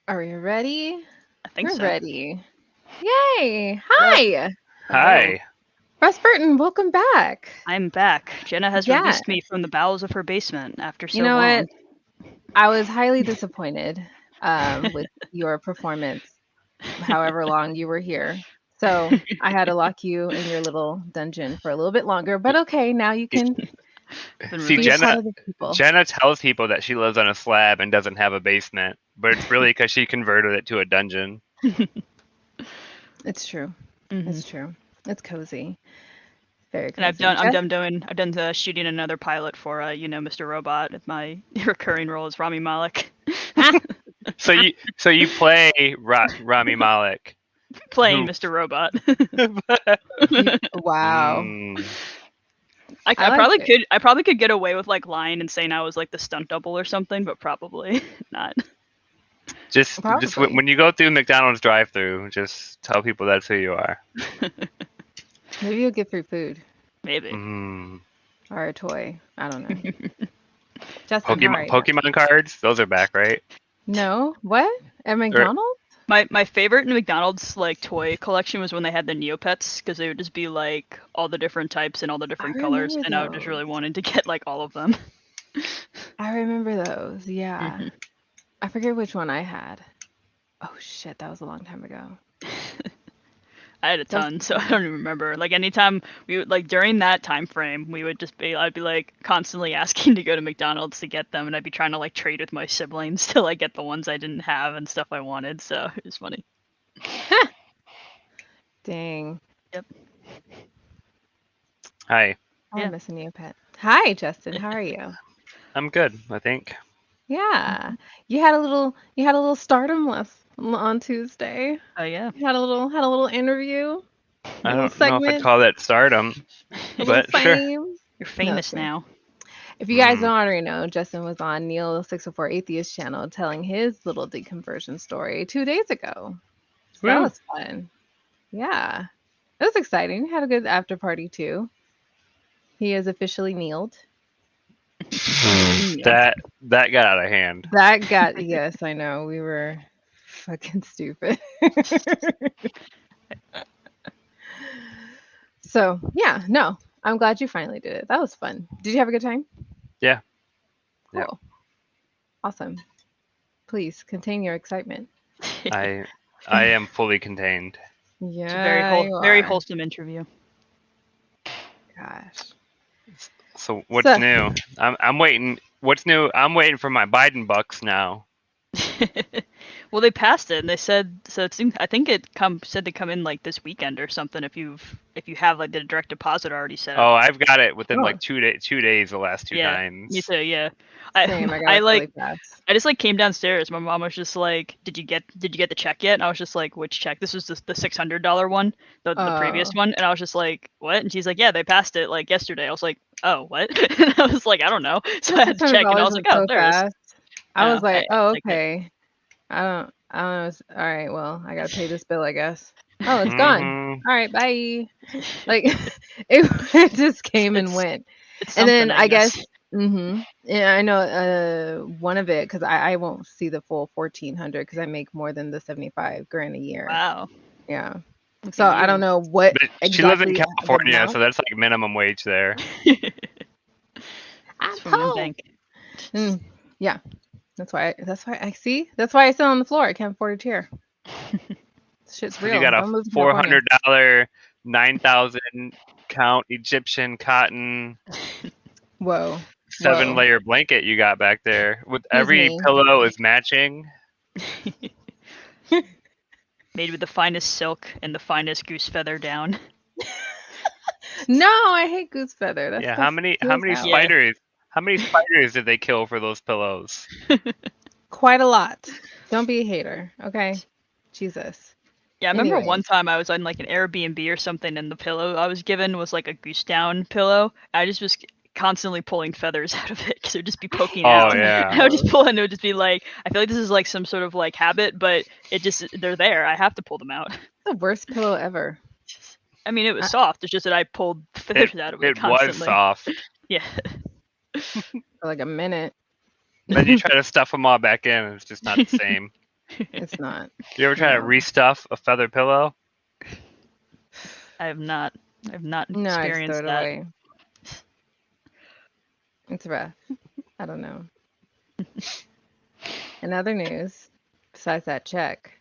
Are we ready? I think We're so. ready. Yay! Hello. Hi, Hello. Hi. Russ Burton. Welcome back. I'm back. Jenna has Yeah. released me from the bowels of her basement after You so know what? long. I was highly disappointed with your performance, however long you were here. So I had to lock you in your little dungeon for a little bit longer. But okay, now you can Been See, be a released. part Jenna of the people. Jenna tells people that she lives on a slab and doesn't have a basement, but it's really because she converted it to a dungeon. It's true. hmm It's true. It's cozy. Very And cozy. Jess? I've done the shooting another pilot for Mr. Robot. My recurring role is Rami Malek, So you play Rami Malek, playing who Mr. Robot. Wow. mm, I, I I like probably it. could I probably could get away with like lying and saying I was like the stunt double or something, but probably not. just Probably. when you go through McDonald's drive-through, just tell people that's who you are. Maybe you'll get free food Maybe. Mm. or a toy. I don't know. Justin, how are you? Pokemon cards, those are back, right? No? What? At Or McDonald's? My favorite McDonald's like toy collection was when they had the Neopets because they would just be like all the different types and all the I different colors, remember and I just those. really wanted to get like all of them. I remember those. Yeah. hmm I forget which one I had. Oh shit, that was a long time ago. I had a That was ton, so I don't even remember. Like anytime we would like during that time frame, I'd be like constantly asking to go to McDonald's to get them, and I'd be trying to like trade with my siblings till I get the ones I didn't have and stuff I wanted. So it was funny. dang. Yep. hi, I Yeah. miss a Neopet. Hi, Justin. How are you? I'm good, I think. Yeah. You had a little stardom on Tuesday. Oh yeah. You had a little interview, a I little don't know if I'd segment, call that stardom, a little but sure. fame. You're No, it's famous me. now. If you guys Mm. don't already know, Justin was on Neil 604 Atheist channel telling his little deconversion story 2 days ago. So that Woo. was fun. Yeah. It was exciting. We had a good after party too. He is officially kneeled. Yeah. That got out of hand. That got, yes, I know. We were fucking stupid. So, yeah, no. I'm glad you finally did it. That was fun. Did you have a good time? Yeah. Yeah. Cool. Awesome. Please contain your excitement. I I am fully contained. It's a Yeah, you very are. wholesome interview. Gosh. So what's So, new? I'm waiting. What's new? I'm waiting for my Biden bucks now. Well, they passed it, and they said so. I think it said they come in like this weekend or something. If you have like the direct deposit already set up. Oh, I've got it within oh, like 2 days. The last two Yeah, me times. too. Yeah, same. I got I it like really fast. I just like came downstairs. My mom was just like, Did you get the check yet?" And I was just like, "Which check?" This was the $600 one, the previous Oh, one. And I was just like, "What?" And she's like, "Yeah, they passed it like yesterday." I was like, "Oh, what?" And I was like, "I don't know." So the I had to check, and I $600 was like, was "Oh, so there it is." fast. I was Oh, like, oh, I liked it. okay. I don't know. All right, well, I gotta pay this bill, I guess. Oh, it's gone. Mm-hmm. All right, bye. Like it just came and It's went. it's And something, then I I guess, guess. yeah, I know one of it because I won't see the full 1400 because I make more than the 75 grand a year. Wow, Yeah. look So at I don't you. know what But she lives in exactly the California, so amount. that's like minimum wage there. I'm Swimming in poor. bank. Mm, yeah, that's why I see. That's why I sit on the floor. I can't afford a chair. Shit's So you real. got a Don't move to California. $400 9,000 count Egyptian cotton Whoa. seven Whoa. layer blanket you got back there. With Excuse every me. pillow is matching. Made with the finest silk and the finest goose feather down. No, I hate goose feather. That Yeah, stuff feels out. Yeah. How many spiders did they kill for those pillows? Quite a lot. Don't be a hater, okay? Jesus. Yeah, I remember one Anyways. time I was on like an Airbnb or something, and the pillow I was given was like a goose down pillow. I just was constantly pulling feathers out of it because it would just be I poking hate Oh out. doing yeah. I would just pillows. pull, and it would just be like, I feel like this is like some sort of like habit, but they're there. I have to pull them out. The worst pillow ever. I mean, it was I, soft. It's just that I pulled It feathers out of it it was constantly. soft. Yeah. for like a minute. Then you try to stuff them all back in, and it's just not the same. It's not. You ever try to No. restuff a feather pillow? I have not No, I just throw experienced it that. away. It's rough. I don't know. In other news, besides that check,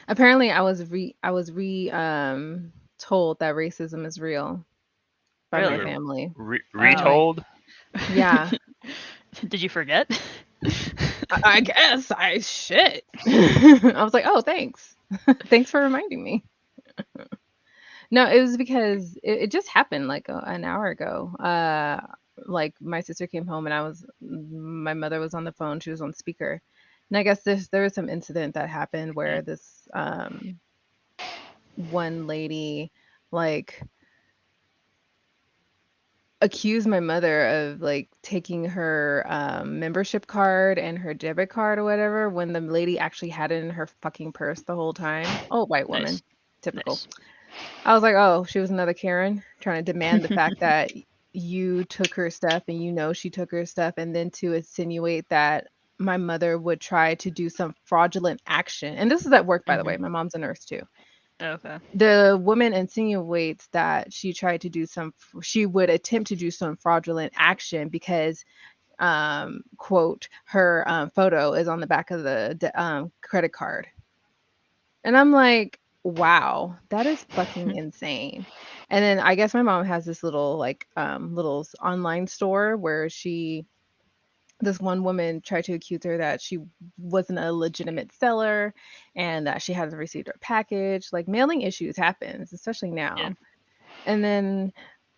apparently I was told that racism is real by You my Really? were family. Wow. Like, retold? yeah, Did you forget? I guess I shit. I was like, oh, thanks. Thanks for reminding me. No, it was because it just happened like an hour ago. Like my sister came home and my mother was on the phone. She was on speaker, and I guess there was some incident that happened where this one lady like accused my mother of like taking her membership card and her debit card or whatever when the lady actually had it in her fucking purse the whole time. Oh, white woman, Nice. typical. Nice. I was like, oh, she was another Karen trying to demand the fact that you took her stuff and you know she took her stuff, and then to insinuate that my mother would try to do some fraudulent action. And this is at work, by the Hmm. way. My mom's a nurse too. Okay. The woman insinuates that she would attempt to do some fraudulent action because quote her photo is on the back of the credit card. And I'm like, wow, that is fucking insane. And then I guess my mom has this little like online store where this one woman tried to accuse her that she wasn't a legitimate seller and that she hasn't received her package. Like mailing issues happens, especially Yeah. now. And then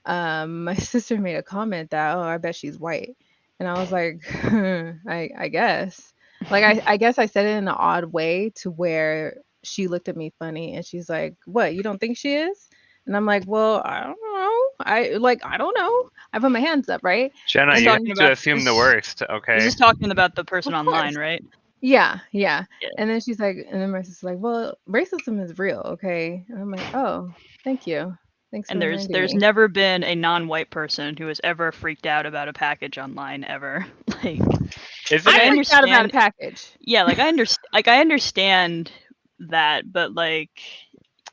my sister made a comment that, oh, I bet she's white. And I was like, I guess. Like I guess I said it in an odd way to where she looked at me funny and she's like, what, you don't think she is? And I'm like, well, I don't know. I don't know. I put my hands up, right? Jenna, Just you And talking have to about assume the this. worst, This okay? is talking about the person of online, course. right? Yeah, yeah. Yeah. And then she's like, and then my sister's like, well, racism is real, okay? And I'm like, oh, thank you. Thanks for And reminding there's me. never been a non-white person who has ever freaked out about a package online ever. Like Isn't I I it? freaked out about a understand. package. Yeah, I understand that, but like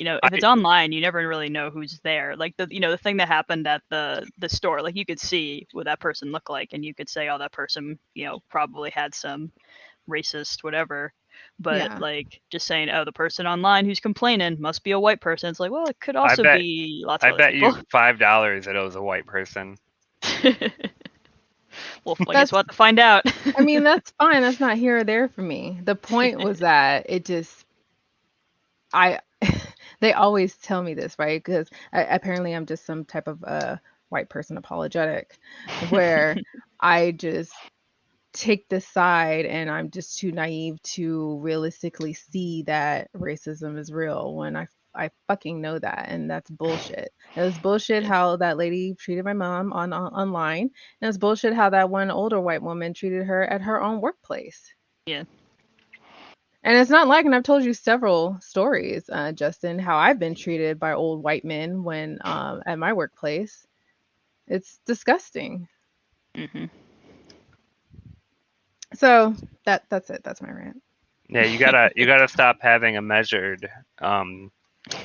if I it's online, you never really know who's there. Like the thing that happened at the store, like you could see what that person looked like, and you could say, oh, that person, probably had some racist whatever. But Yeah. like just saying, oh, the person online who's complaining must be a white person. It's like, well, it could I also bet be lots I of other bet people. you $5 that it was a white person. Well, I guess That's we'll have to find out. I mean, that's fine. That's not here or there for me. The point was that it just I they always tell me this, right? Because apparently I'm just some type of white person apologetic where I just take this side and I'm just too naive to realistically see that racism is real when I fucking know that, and that's bullshit. It was bullshit Yeah. how that lady treated my mom online, and it's bullshit how that one older white woman treated her at her own workplace. Yeah. And it's not like, and I've told you several stories, Justin, how I've been treated by old white men when at my workplace. It's disgusting. Hmm. So that's it. That's my rant. Yeah, you gotta stop having a measured,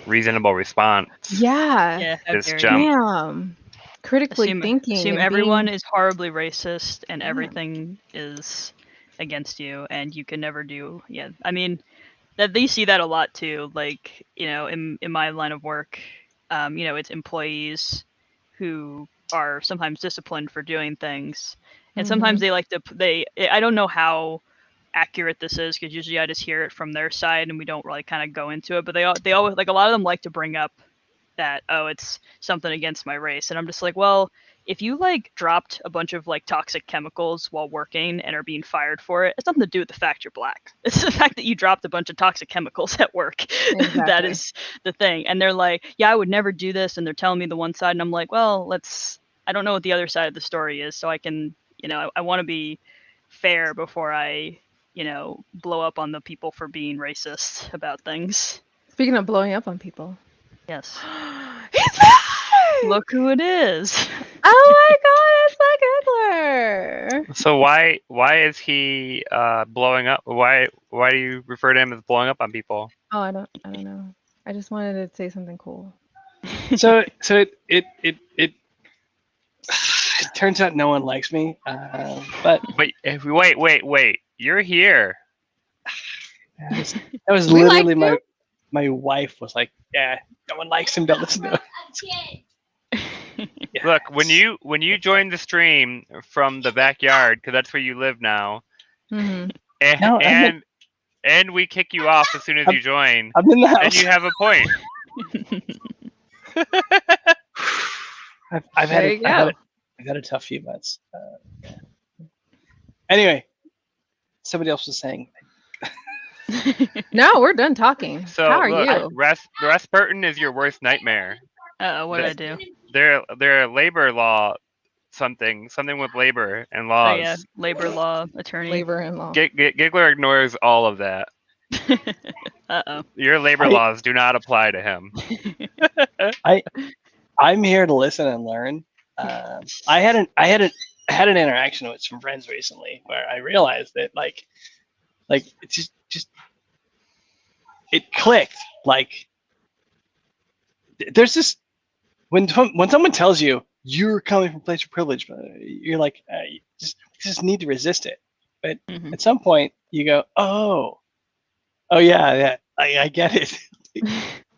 reasonable response. Yeah. Yeah. How Just dare you? jump. Damn. Critically thinking Assume and everyone being is horribly racist and yeah. everything is against you and you can never do. Yeah, I mean that you see that a lot too, like in my line of work. It's employees who are sometimes disciplined for doing things, and sometimes Mhm. they like to I don't know how accurate this is because usually I just hear it from their side and we don't really kind of go into it, but they always, like, a lot of them like to bring up that, oh, it's something against my race, and I'm just like, well, if you like dropped a bunch of like toxic chemicals while working and are being fired for it, it's nothing to do with the fact you're black. It's the fact that you dropped a bunch of toxic chemicals at work. That Exactly. is the thing. And they're like, yeah, I would never do this, and they're telling me the one side, and I'm like, well, I don't know what the other side of the story is, so I can, I want to be fair before I blow up on the people for being racist about things. Speaking of blowing up on people. Yes. He's back! Look who it is. Oh my god, the giggler. So why is he blowing up? Why do you refer to him as blowing up on people? Oh, I don't know. I just wanted to say something cool. So it turns out no one likes me. But Wait, you're here. that was We like literally you. my wife was like, yeah, no one likes him. Don't listen to him. Yeah. Look, when you join the stream from the backyard, because that's where you live now, Mhm. and, No, and we kick you off as soon as you join, I'm in the then house. you have a point. I've There you go. had a tough few months. Anyway, somebody else was saying. No, we're done talking. So How are look, you? Rasputin is your worst nightmare. What did I do? They're labor law something with labor and Oh laws. yeah, labor law attorney. Labor and law. Giggler ignores all of that. Uh-oh. Your labor laws do not apply to him. I'm here to listen and learn. I had an interaction with some friends recently where I realized that like it just it clicked. Like there's this when someone tells you you're coming from a place of privilege, you're like you just need to resist it. But Mhm. at some point you go, oh yeah, I get it.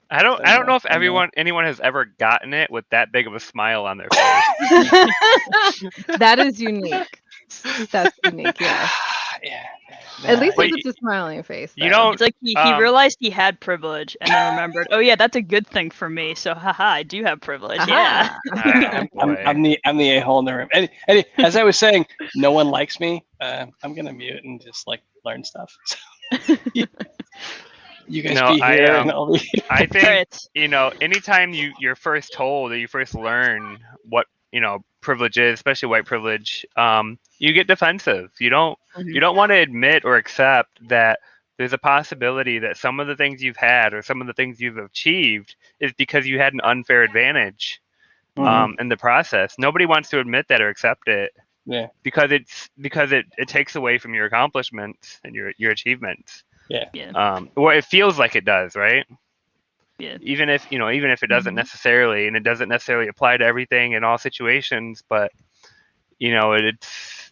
I don't know if anyone has ever gotten it with that big of a smile on their face. That is unique. That's unique, yeah. Yeah. At least Wait, if it's a smile on your face. you though. don't- It's like he realized he had privilege and then remembered, oh yeah, that's a good thing for me. So haha, I do have privilege. Yeah. Aha. I'm the a-hole in the room. And as I was saying, no one likes me. I'm gonna mute and just like learn stuff. So, you guys No, be here and I'll be. I think Right. anytime you're first told or you first learn what privilege is, especially white privilege, you get defensive. You don't want to admit or accept that there's a possibility that some of the things you've had or some of the things you've achieved is because you had an unfair advantage in the process. Nobody wants to admit that or accept it. Yeah. Because it takes away from your accomplishments and your achievements. Yeah. Well, it feels like it does, right? Yeah. Even if it doesn't necessarily, and it doesn't necessarily apply to everything in all situations, but it's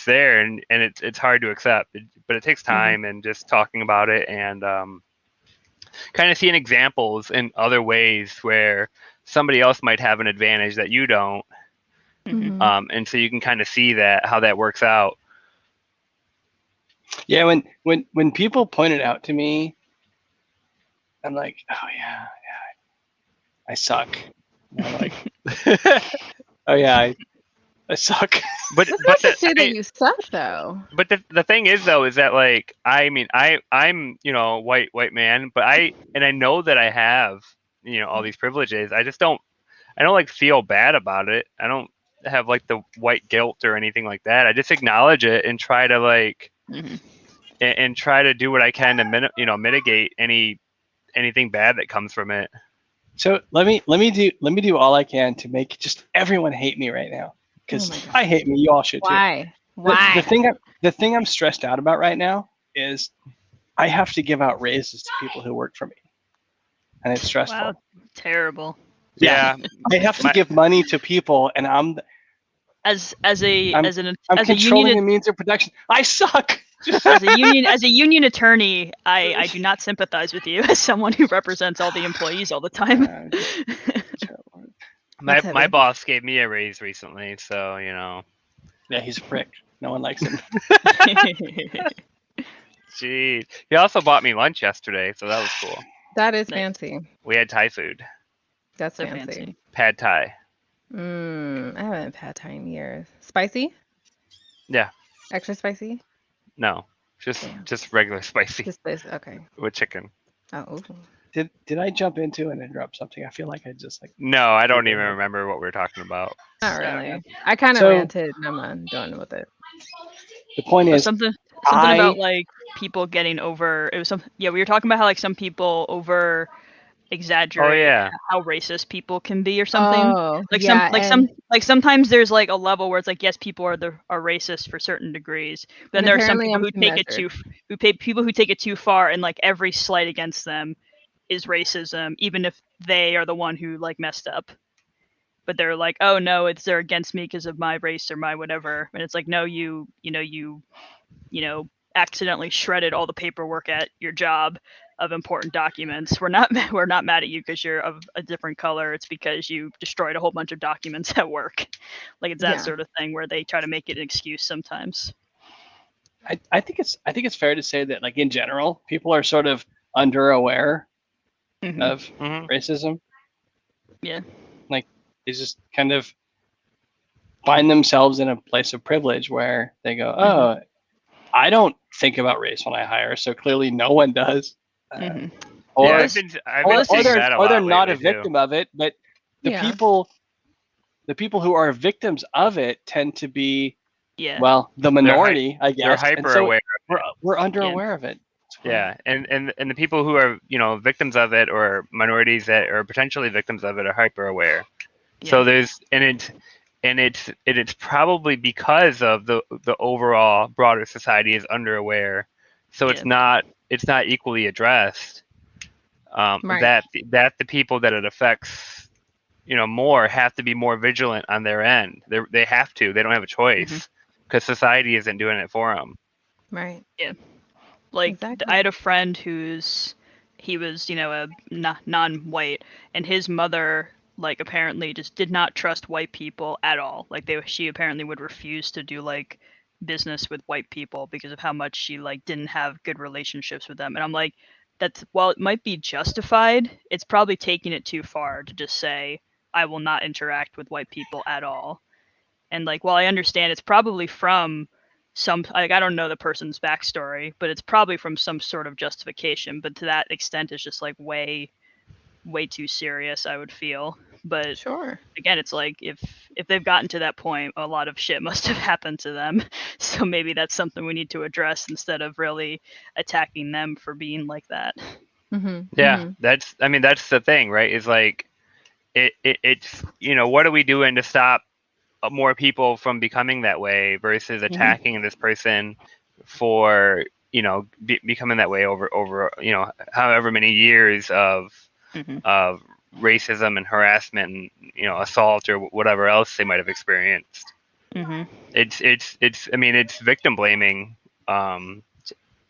there, and it's hard to accept. But it takes time and just talking about it and kind of seeing examples in other ways where somebody else might have an advantage that you don't, and so you can kind of see how that works out. Yeah, when people point it out to me, I'm like, oh yeah, I suck. And I'm like, oh yeah, I suck. But That's not to say that you suck, though. But the thing is, though, is that like I'm white man, but I know that I have all these privileges. I don't like feel bad about it. I don't have like the white guilt or anything like that. I just acknowledge it and try to like and try to do what I can to mitigate anything bad that comes from it. So let me do all I can to make just everyone hate me right now, because I hate me. You all should too. Why? The thing I'm stressed out about right now is I have to give out raises to people who work for me, and it's stressful. Wow, terrible. Yeah, I have to give money to people, and I'm controlling the means of production. I suck. As a union attorney, I do not sympathize with you as someone who represents all the employees all the time. My boss gave me a raise recently, so Yeah, he's a prick. No one likes him. Jeez. He also bought me lunch yesterday, so that was cool. That is fancy. We had Thai food. That's So fancy. Pad Thai. I haven't had pad Thai in years. Spicy? Yeah. Extra spicy? No, just regular spicy. Just spicy. Okay. With chicken. Oh. Did I jump into and interrupt something? I feel like I just like. No, I don't even remember what we were talking about. Not really. I kind of ranted, and I'm not done with it. The point is something about like people getting over. It was we were talking about how like some people over exaggerate yeah. how racist people can be or something. Oh, Like yeah, and sometimes there's like a level where it's like, yes, people are racist for certain degrees. But then and there are some apparently people I'm who too take it measured. who take it too far, and like every slight against them is racism, even if they are the one who like messed up. But they're like, oh no, they're against me because of my race or my whatever. And it's like, no, you accidentally shredded all the paperwork at your job of important documents. We're not mad at you because you're of a different color. It's because you destroyed a whole bunch of documents at work. Like it's that Yeah. sort of thing where they try to make it an excuse sometimes. I think it's fair to say that, like, in general, people are sort of under aware Mhm. of Mhm. racism. Yeah. Like, they just kind of find themselves in a place of privilege where they go, oh, I don't think about race when I hire, so clearly no one does. Mhm. Or Yeah, I've been seeing that a they're lot not a lately too. victim of it, but the Yeah. people who are victims of it tend to be, Yeah. well, the minority, I They're guess. And hyper so aware. we're under Yeah. aware of it. Yeah, and the people who are victims of it or minorities that are potentially victims of it are hyper aware. So there's it's probably because of the overall broader society is under aware, so it's not equally addressed. Right. That the people that it affects more have to be more vigilant on their end. They have to. They don't have a choice because society isn't doing it for them. Right. Yeah. Like Exactly. I had a friend he was a non-white, and his mother like apparently just did not trust white people at all. Like she apparently would refuse to do like business with white people because of how much she like didn't have good relationships with them. And I'm like, that's, while it might be justified, it's probably taking it too far to just say I will not interact with white people at all. And like, while I understand it's probably from some, like, I don't know the person's backstory, but it's probably from some sort of justification. But to that extent, it's just like way too serious, I would feel. But Sure. again, it's like if they've gotten to that point, a lot of shit must have happened to them. So maybe that's something we need to address instead of really attacking them for being like that. Yeah, that's the thing, right? Is like it's what are we doing to stop more people from becoming that way versus attacking this person for becoming that way over however many years of racism and harassment and assault or whatever else they might have experienced. It's victim blaming on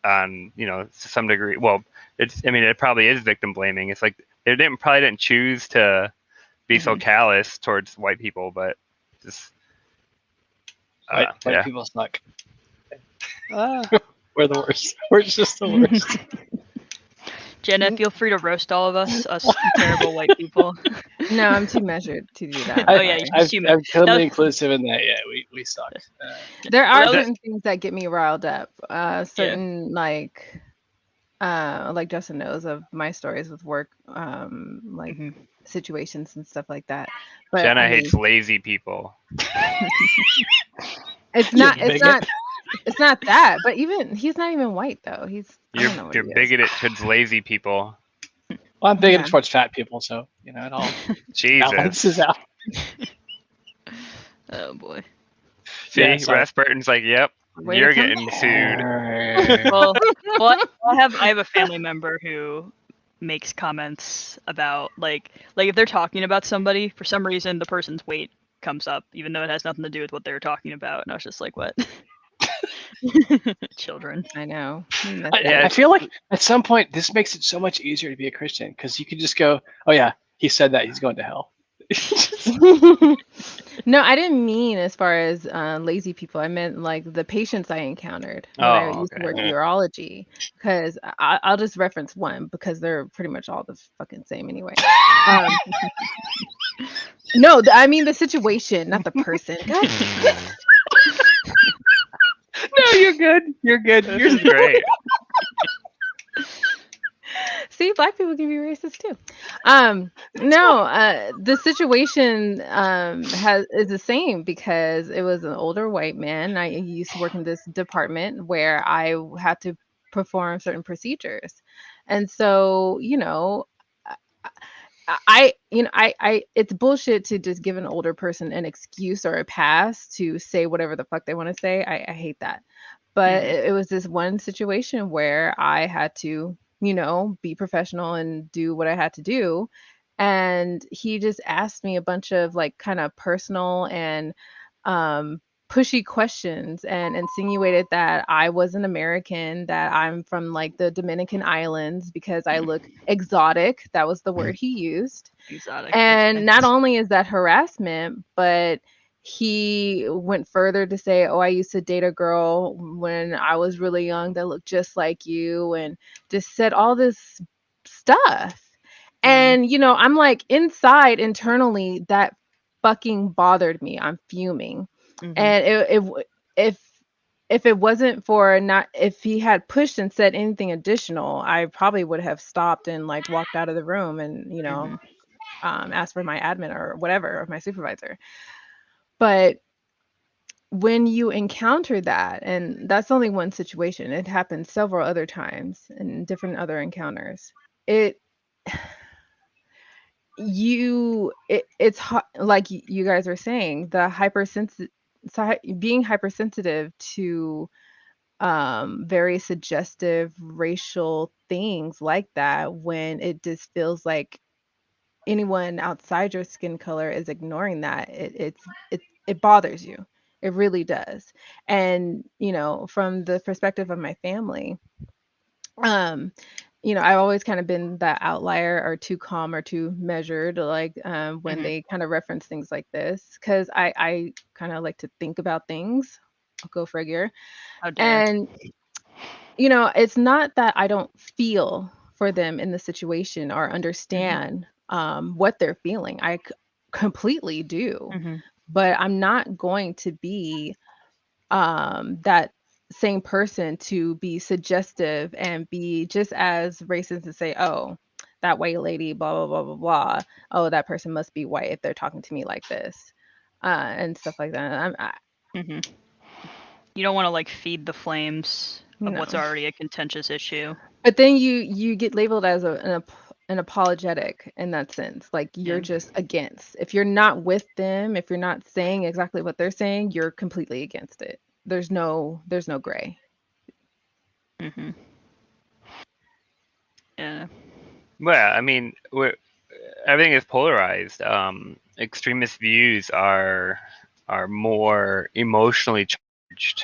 to some degree. Well, it probably is victim blaming. It's like they probably didn't choose to be so callous towards white people, but just White people suck. We're the worst. We're just the worst. Jena, feel free to roast all of us terrible white people. No, I'm too measured to do that. Oh yeah, I'm totally inclusive in that. Yeah, we suck. There are certain things that get me riled up. Certain like Justin knows of my stories with work, like situations and stuff like that. But Jena hates lazy people. It's not that. But even he's not even white though. You're bigoted towards lazy people. Well, I'm bigoted towards fat people, so it all balances out. Oh boy. See, Russ Burton's like, yep, you're getting sued. well, I have a family member who makes comments about like if they're talking about somebody, for some reason the person's weight comes up, even though it has nothing to do with what they're talking about. And I was just like, what? Children. I know. I feel like at some point this makes it so much easier to be a Christian because you could just go, oh yeah, he said that, he's going to hell. No, I didn't mean as far as lazy people. I meant like the patients I encountered when I used to work urology. Because I'll just reference one because they're pretty much all the fucking same anyway. No, I mean the situation, not the person. God. No, you're good. You're good. You're great. See, black people can be racist too. The situation is the same because it was an older white man. I used to work in this department where I had to perform certain procedures, and so it's bullshit to just give an older person an excuse or a pass to say whatever the fuck they want to say. I hate that. But Mhm. it was this one situation where I had to, be professional and do what I had to do. And he just asked me a bunch of like kind of personal and um pushy questions and insinuated that I was an American, that I'm from like the Dominican islands because I look exotic. That was the word he used. Exotic. And Okay. not only is that harassment, but he went further to say, "Oh, I used to date a girl when I was really young that looked just like you," and just said all this stuff. Mhm. And, I'm like inside internally that fucking bothered me. I'm fuming. Mhm. And if it wasn't for not if he had pushed and said anything additional, I probably would have stopped and like walked out of the room and, Mhm. ask for my admin or whatever, or my supervisor. But when you encounter that, and that's only one situation, it happened several other times in different other encounters. It it's like you guys are saying, the hypersensitive, being hypersensitive to very suggestive racial things like that, when it just feels like anyone outside your skin color is ignoring that, it bothers you. It really does. And from the perspective of my family, um I've always kind of been that outlier, or too calm or too measured, like when Mhm. they kind of reference things like this, because I kind of like to think about things. I'll go figure. How dare. And it's not that I don't feel for them in the situation or Mhm. understand what they're feeling. Completely do. Mhm. But I'm not going to be that same person to be suggestive and be just as racist and say, "Oh, that white lady, blah blah blah blah blah. Oh, that person must be white if they're talking to me like this," and stuff like that. Mhm. You don't want to like feed the flames of what's No. already a contentious issue. But then you get labeled as an apologetic in that sense. Like you're Yeah. just against. If you're not with them, if you're not saying exactly what they're saying, you're completely against it. There's no gray. Mhm. Yeah. Well, I mean, everything is polarized. Extremist views are more emotionally charged,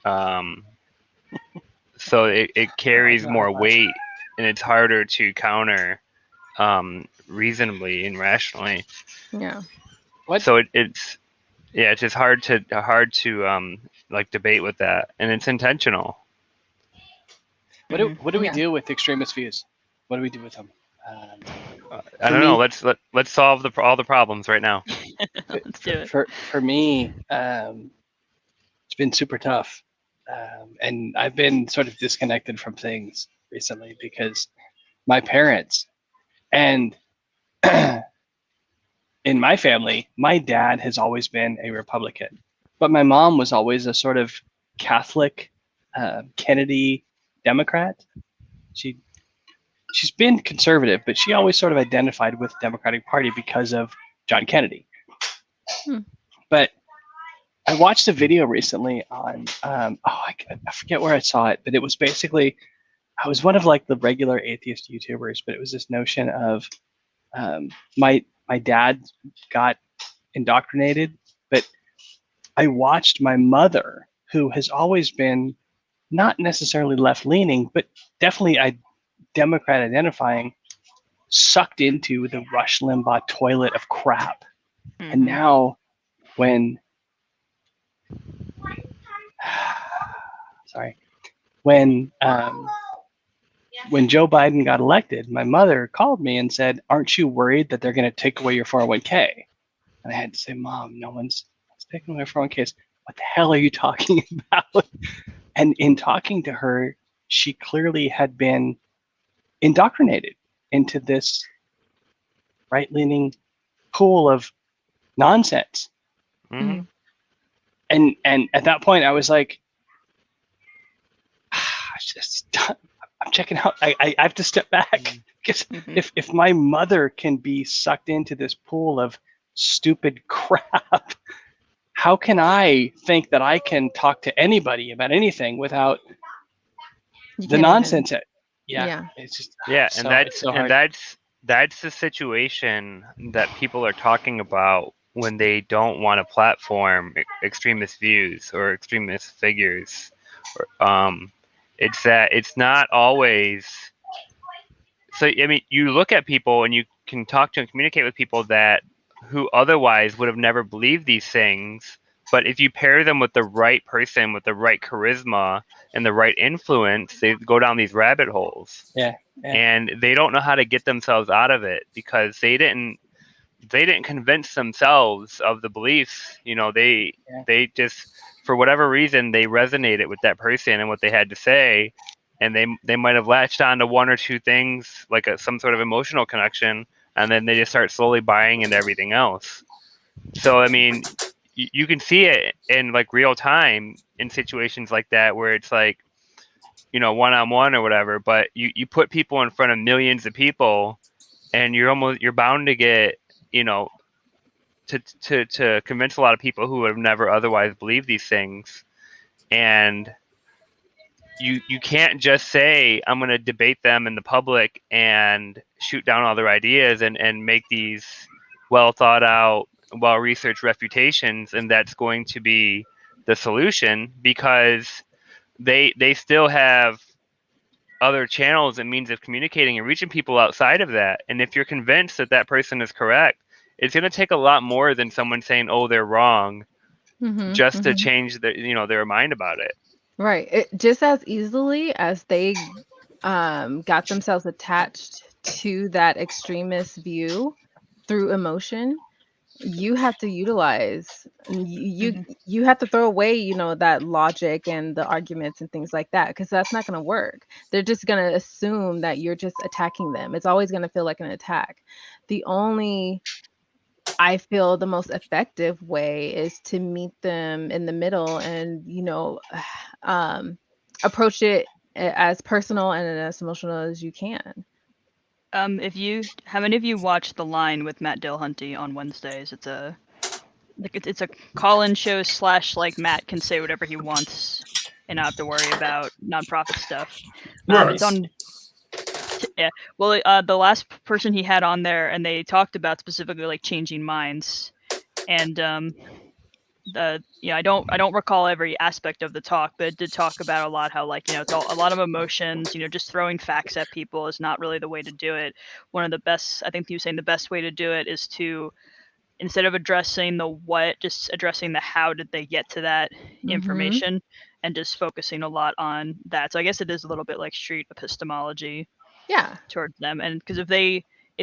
um, so it Oh, I carries can hard more pass. weight, and it's harder to counter reasonably and rationally. Yeah. What So it's yeah, it's just hard to like debate with that, and it's intentional. Mhm. what do we Yeah. do with extremist views? What do we do with them? I For don't know. me, Let's solve all the problems right now. Let's do it. for me, it's been super tough, and I've been sort of disconnected from things recently because my parents and in my family, my dad has always been a Republican, but my mom was always a sort of Catholic, Kennedy Democrat. She she's been conservative, but she always sort of identified with the Democratic Party because of John Kennedy. Hmm. But I watched a video recently on I forget where I saw it, but it was basically I was one of like the regular atheist YouTubers, but it was this notion of my dad got indoctrinated, but I watched my mother, who has always been not necessarily left leaning, but definitely a Democrat identifying, sucked into the Rush Limbaugh toilet of crap. And Mhm. now when sorry, when when Joe Biden got elected, my mother called me and said, "Aren't you worried that they're going to take away your 401k?" And I had to say, "Mom, no one's taking away my 401ks. What the hell are you talking about?" And in talking to her, she clearly had been indoctrinated into this right-leaning pool of nonsense. Hmm. Mhm. And at that point, I was like, I'm I'm checking out. I have to step back because if my mother can be sucked into this pool of stupid crap, how can I think that I can talk to anybody about anything without You the can't even. nonsense? Yeah. It's just and it's so hard. that's the situation that people are talking about when they don't want to platform extremist views or extremist figures. It's that it's not always. So I mean, you look at people and you can talk to and communicate with people that who otherwise would have never believed these things. But if you pair them with the right person, with the right charisma and the right influence, they go down these rabbit holes. Yeah. And they don't know how to get themselves out of it because they didn't convince themselves of the beliefs. They just, for whatever reason, they resonated with that person and what they had to say, and they might have latched on to one or two things like some sort of emotional connection, and then they just start slowly buying into everything else. So I mean, you can see it in like real time in situations like that where it's like, one-on-one or whatever, but you put people in front of millions of people and you're bound to get, to convince a lot of people who have never otherwise believed these things. And you can't just say, I'm going to debate them in the public and shoot down all their ideas and make these well thought out, well researched refutations, and that's going to be the solution, because they still have other channels and means of communicating and reaching people outside of that. And if you're convinced that that person is correct, it's going to take a lot more than someone saying, "Oh, they're wrong," just to change their mind about it. Right. Just as easily as they got themselves attached to that extremist view through emotion, you have to utilize you have to throw away that logic and the arguments and things like that, because that's not going to work. They're just going to assume that you're just attacking them. It's always going to feel like an attack. I feel the most effective way is to meet them in the middle and approach it as personal and as emotional as you can. How many of you watch The Line with Matt Dillhunty on Wednesdays? It's a call-in show / like Matt can say whatever he wants and not have to worry about nonprofit stuff. It's on. Yeah. Well, the last person he had on there, and they talked about specifically like changing minds, and I don't recall every aspect of the talk, but it did talk about a lot how it's a lot of emotions. Just throwing facts at people is not really the way to do it. One of the best, I think he was saying, the best way to do it is to, instead of addressing the what, just addressing the how did they get to that information, and just focusing a lot on that. So I guess it is a little bit like street epistemology. Yeah. Towards them, and because if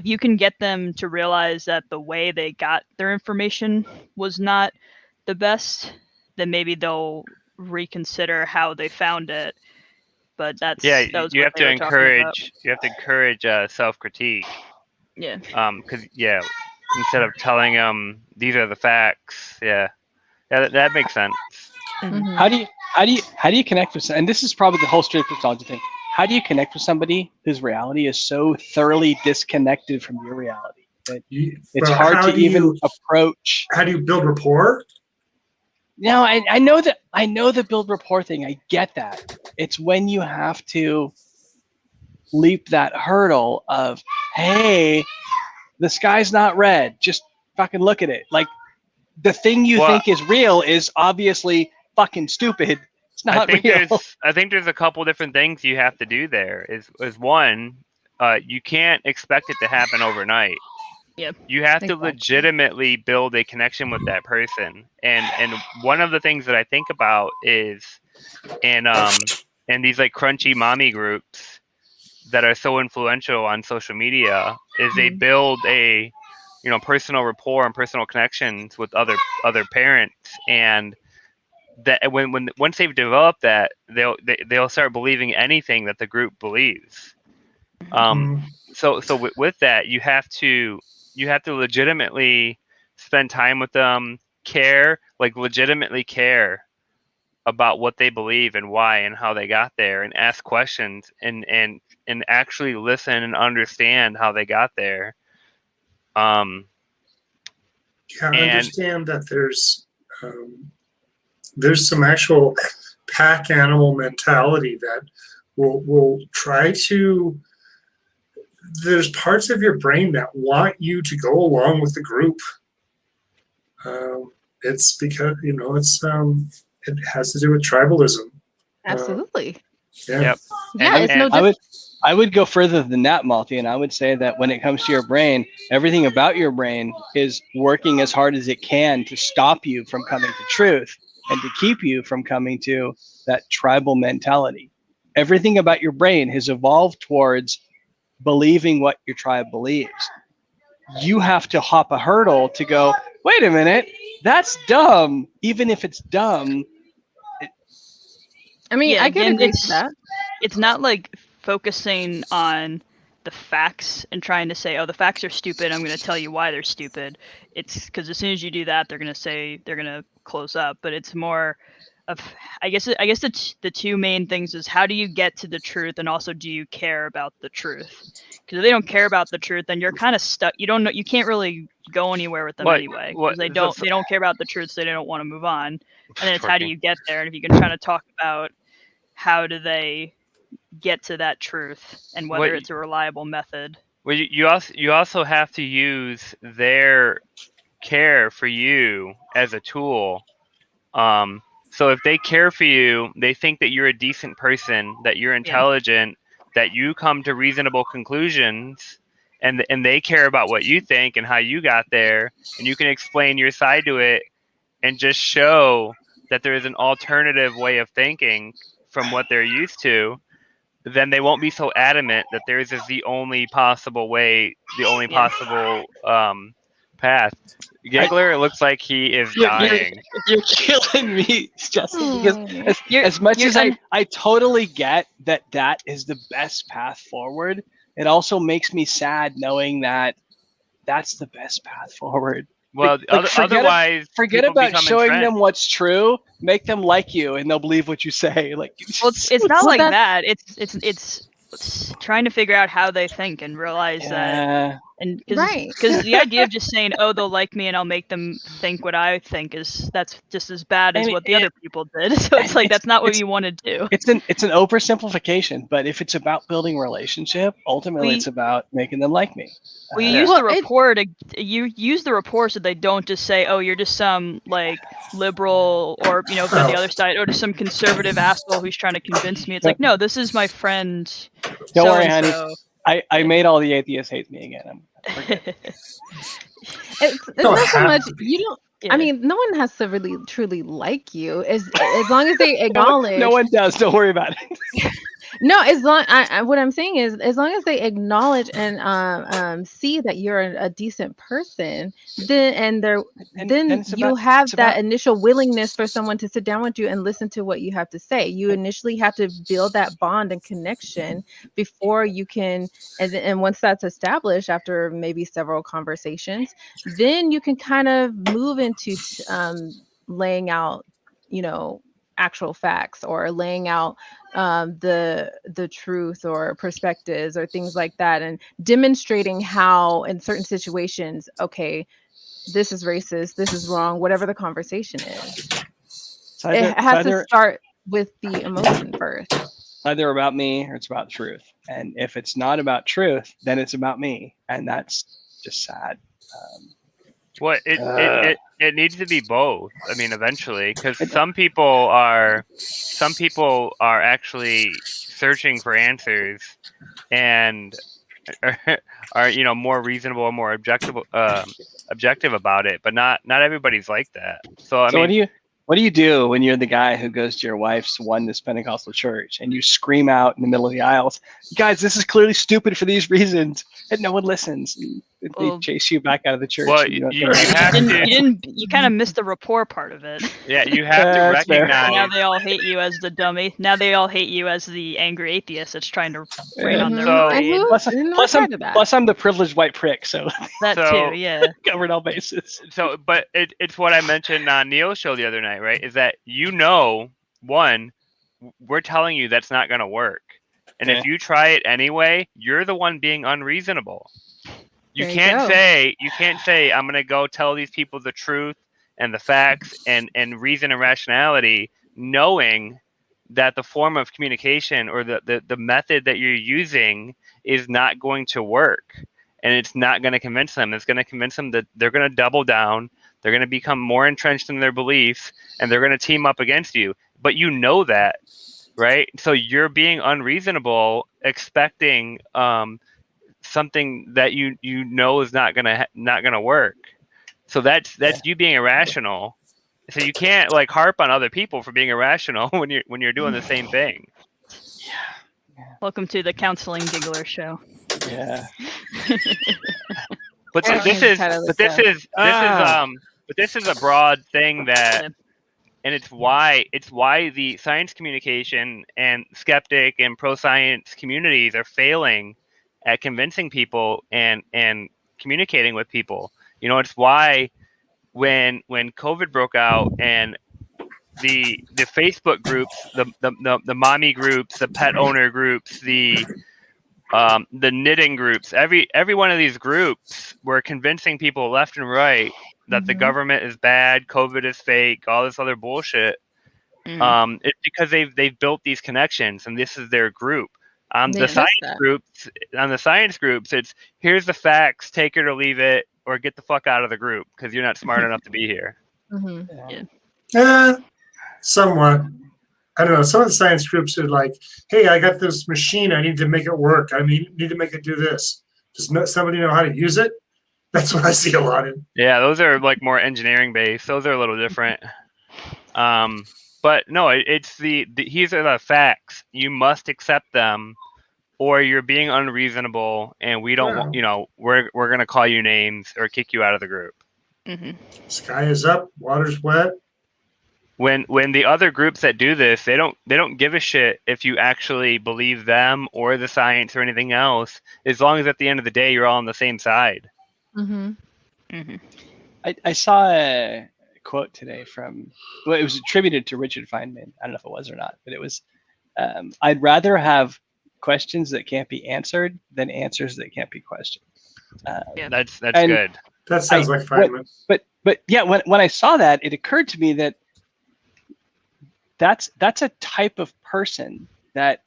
you can get them to realize that the way they got their information was not the best, then maybe they'll reconsider how they found it. But that was you what have they to were talking about. encourage self-critique. Yeah. Because instead of telling them these are the facts, that makes sense. How do you connect with? And this is probably the whole street epistemology thing. How do you connect with somebody whose reality is so thoroughly disconnected from your reality that it's hard to even approach? How do you build rapport? No, I know the build rapport thing. I get that. It's when you have to leap that hurdle of, hey, the sky's not red. Just fucking look at it. Like, the thing you think is real is obviously fucking stupid. It's not real. I think there's a couple different things you have to do there. Is one, you can't expect it to happen overnight. Yep. You have to legitimately build a connection with that person. And one of the things that I think about is in these like crunchy mommy groups that are so influential on social media, is they build a personal rapport and personal connections with other parents, and that once they've developed that, they'll start believing anything that the group believes. So with that, you have to legitimately spend time with them, legitimately care about what they believe and why and how they got there, and ask questions and actually listen and understand how they got there. Yeah, And understand that there's some actual pack animal mentality that will try to. There's parts of your brain that want you to go along with the group. It's because it has to do with tribalism. Absolutely. Yeah. Yep. Yeah, it's no And- different. I would go further than that, Malty, and I would say that when it comes to your brain, everything about your brain is working as hard as it can to stop you from coming to truth and to keep you from coming to that tribal mentality. Everything about your brain has evolved towards believing what your tribe believes. You have to hop a hurdle to go, wait a minute, that's dumb. Even if it's dumb, I mean, Yeah, I can again, agree to that. it's not like focusing on the facts and trying to say, oh, the facts are stupid, I'm going to tell you why they're stupid. It's because as soon as you do that, they're going to close up. But it's more of, I guess the two main things is, how do you get to the truth, and also, do you care about the truth? Because if they don't care about the truth, then you're kind of stuck. You don't know, you can't really go anywhere with them anyway, because they don't care about the truth, so they don't want to move on. And then it's, how do you get there? And if you can try to talk about how do they get to that truth, and whether it's a reliable method. Well, you also have to use their care for you as a tool. So if they care for you, they think that you're a decent person, that you're intelligent, that you come to reasonable conclusions, and they care about what you think and how you got there, and you can explain your side to it and just show that there is an alternative way of thinking from what they're used to, then they won't be so adamant that theirs is the only possible way, the only possible path. Giggler, it looks like he is dying. You're killing me, Justin, because as much as I totally get that is the best path forward, it also makes me sad knowing that that's the best path forward. Well, otherwise, forget about showing them what's true. Make them like you, and they'll believe what you say. Like, well, it's not like that. It's trying to figure out how they think and realize that. And because the idea of just saying, oh, they'll like me and I'll make them think what I think, that's just as bad as what the other people did. So it's like, that's not what you want to do. It's an oversimplification, but if it's about building relationship, ultimately it's about making them like me. Well, you use the rapport you use the rapport so they don't just say, oh, you're just some like liberal, or from the other side, or just some conservative asshole who's trying to convince me. It's like, no, this is my friend. Don't worry, honey. I made all the atheists hate me again. It's not so much you don't. I mean, no one has to really truly like you, as long as they acknowledge. No one does. Don't worry about it. No, as long what I'm saying is, as long as they acknowledge and see that you're a decent person, then you'll have that initial willingness for someone to sit down with you and listen to what you have to say. You initially have to build that bond and connection before you can, and once that's established after maybe several conversations, then you can kind of move into laying out, actual facts, or laying out the truth or perspectives or things like that, and demonstrating how in certain situations, okay, this is racist, this is wrong, whatever the conversation is. It has to start with the emotion first. Either about me or it's about truth. And if it's not about truth, then it's about me, and that's just sad. It needs to be both. I mean, eventually, because some people are actually searching for answers, and are more reasonable and more objective about it. But not everybody's like that. So I mean, what do you do when you're the guy who goes to your wife's Oneness Pentecostal church and you scream out in the middle of the aisles, guys, this is clearly stupid for these reasons, and no one listens? They chase you back out of the church. Well, you kind of missed the rapport part of it. Yeah, you have to recognize. Now they all hate you as the dummy. Now they all hate you as the angry atheist that's trying to rain on their parade. Plus, I'm the privileged white prick, so that too, yeah, covered all bases. So, but it's what I mentioned on Neil's show the other night, right? Is that one, we're telling you that's not going to work. And if Okay. you try it anyway, you're the one being unreasonable. You There you can't go. say I'm going to go tell these people the truth and the facts and reason and rationality, knowing that the form of communication or the method that you're using is not going to work, and it's not going to convince them. It's going to convince them that they're going to double down, they're going to become more entrenched in their beliefs, and they're going to team up against you. But you know that, right? So you're being unreasonable, expecting something that you know is not gonna work. So that's you being irrational. So you can't like harp on other people for being irrational when you're doing the same thing. Welcome to the Counseling Giggler Show. Yeah. But Everyone this has is had a but this look is but this is a broad thing that, and it's why the science communication and skeptic and pro science communities are failing at convincing people and communicating with people. You know, it's why when COVID broke out and the Facebook groups, the mommy groups, the pet owner groups, the knitting groups, every one of these groups were convincing people left and right that the Mhm. government is bad, COVID is fake, all this other bullshit. It's because they've built these connections, and this is their group. They The invest science that. groups, it's here's the facts, take it or leave it, or get the fuck out of the group because you're not smart enough to be here. Mhm. Somewhat. I don't know. Some of the science groups are like, "Hey, I got this machine. I need to make it work. I need to make it do this. Does somebody know how to use it?" That's what I see a lot in. Yeah, those are like more engineering based. Those are a little different. But no, it's these are the facts. You must accept them, or you're being unreasonable, and we don't want. You know, we're gonna call you names or kick you out of the group. Sky is up, water's wet. When the other groups that do this, they don't give a shit if you actually believe them or the science or anything else, as long as at the end of the day you're all on the same side. Mhm. I saw a quote today from, well, it was attributed to Richard Feynman. I don't know if it was or not, but it was, I'd rather have questions that can't be answered than answers that can't be questioned. That's and good. That sounds like Feynman. But yeah, when I saw that, it occurred to me that that's a type of person that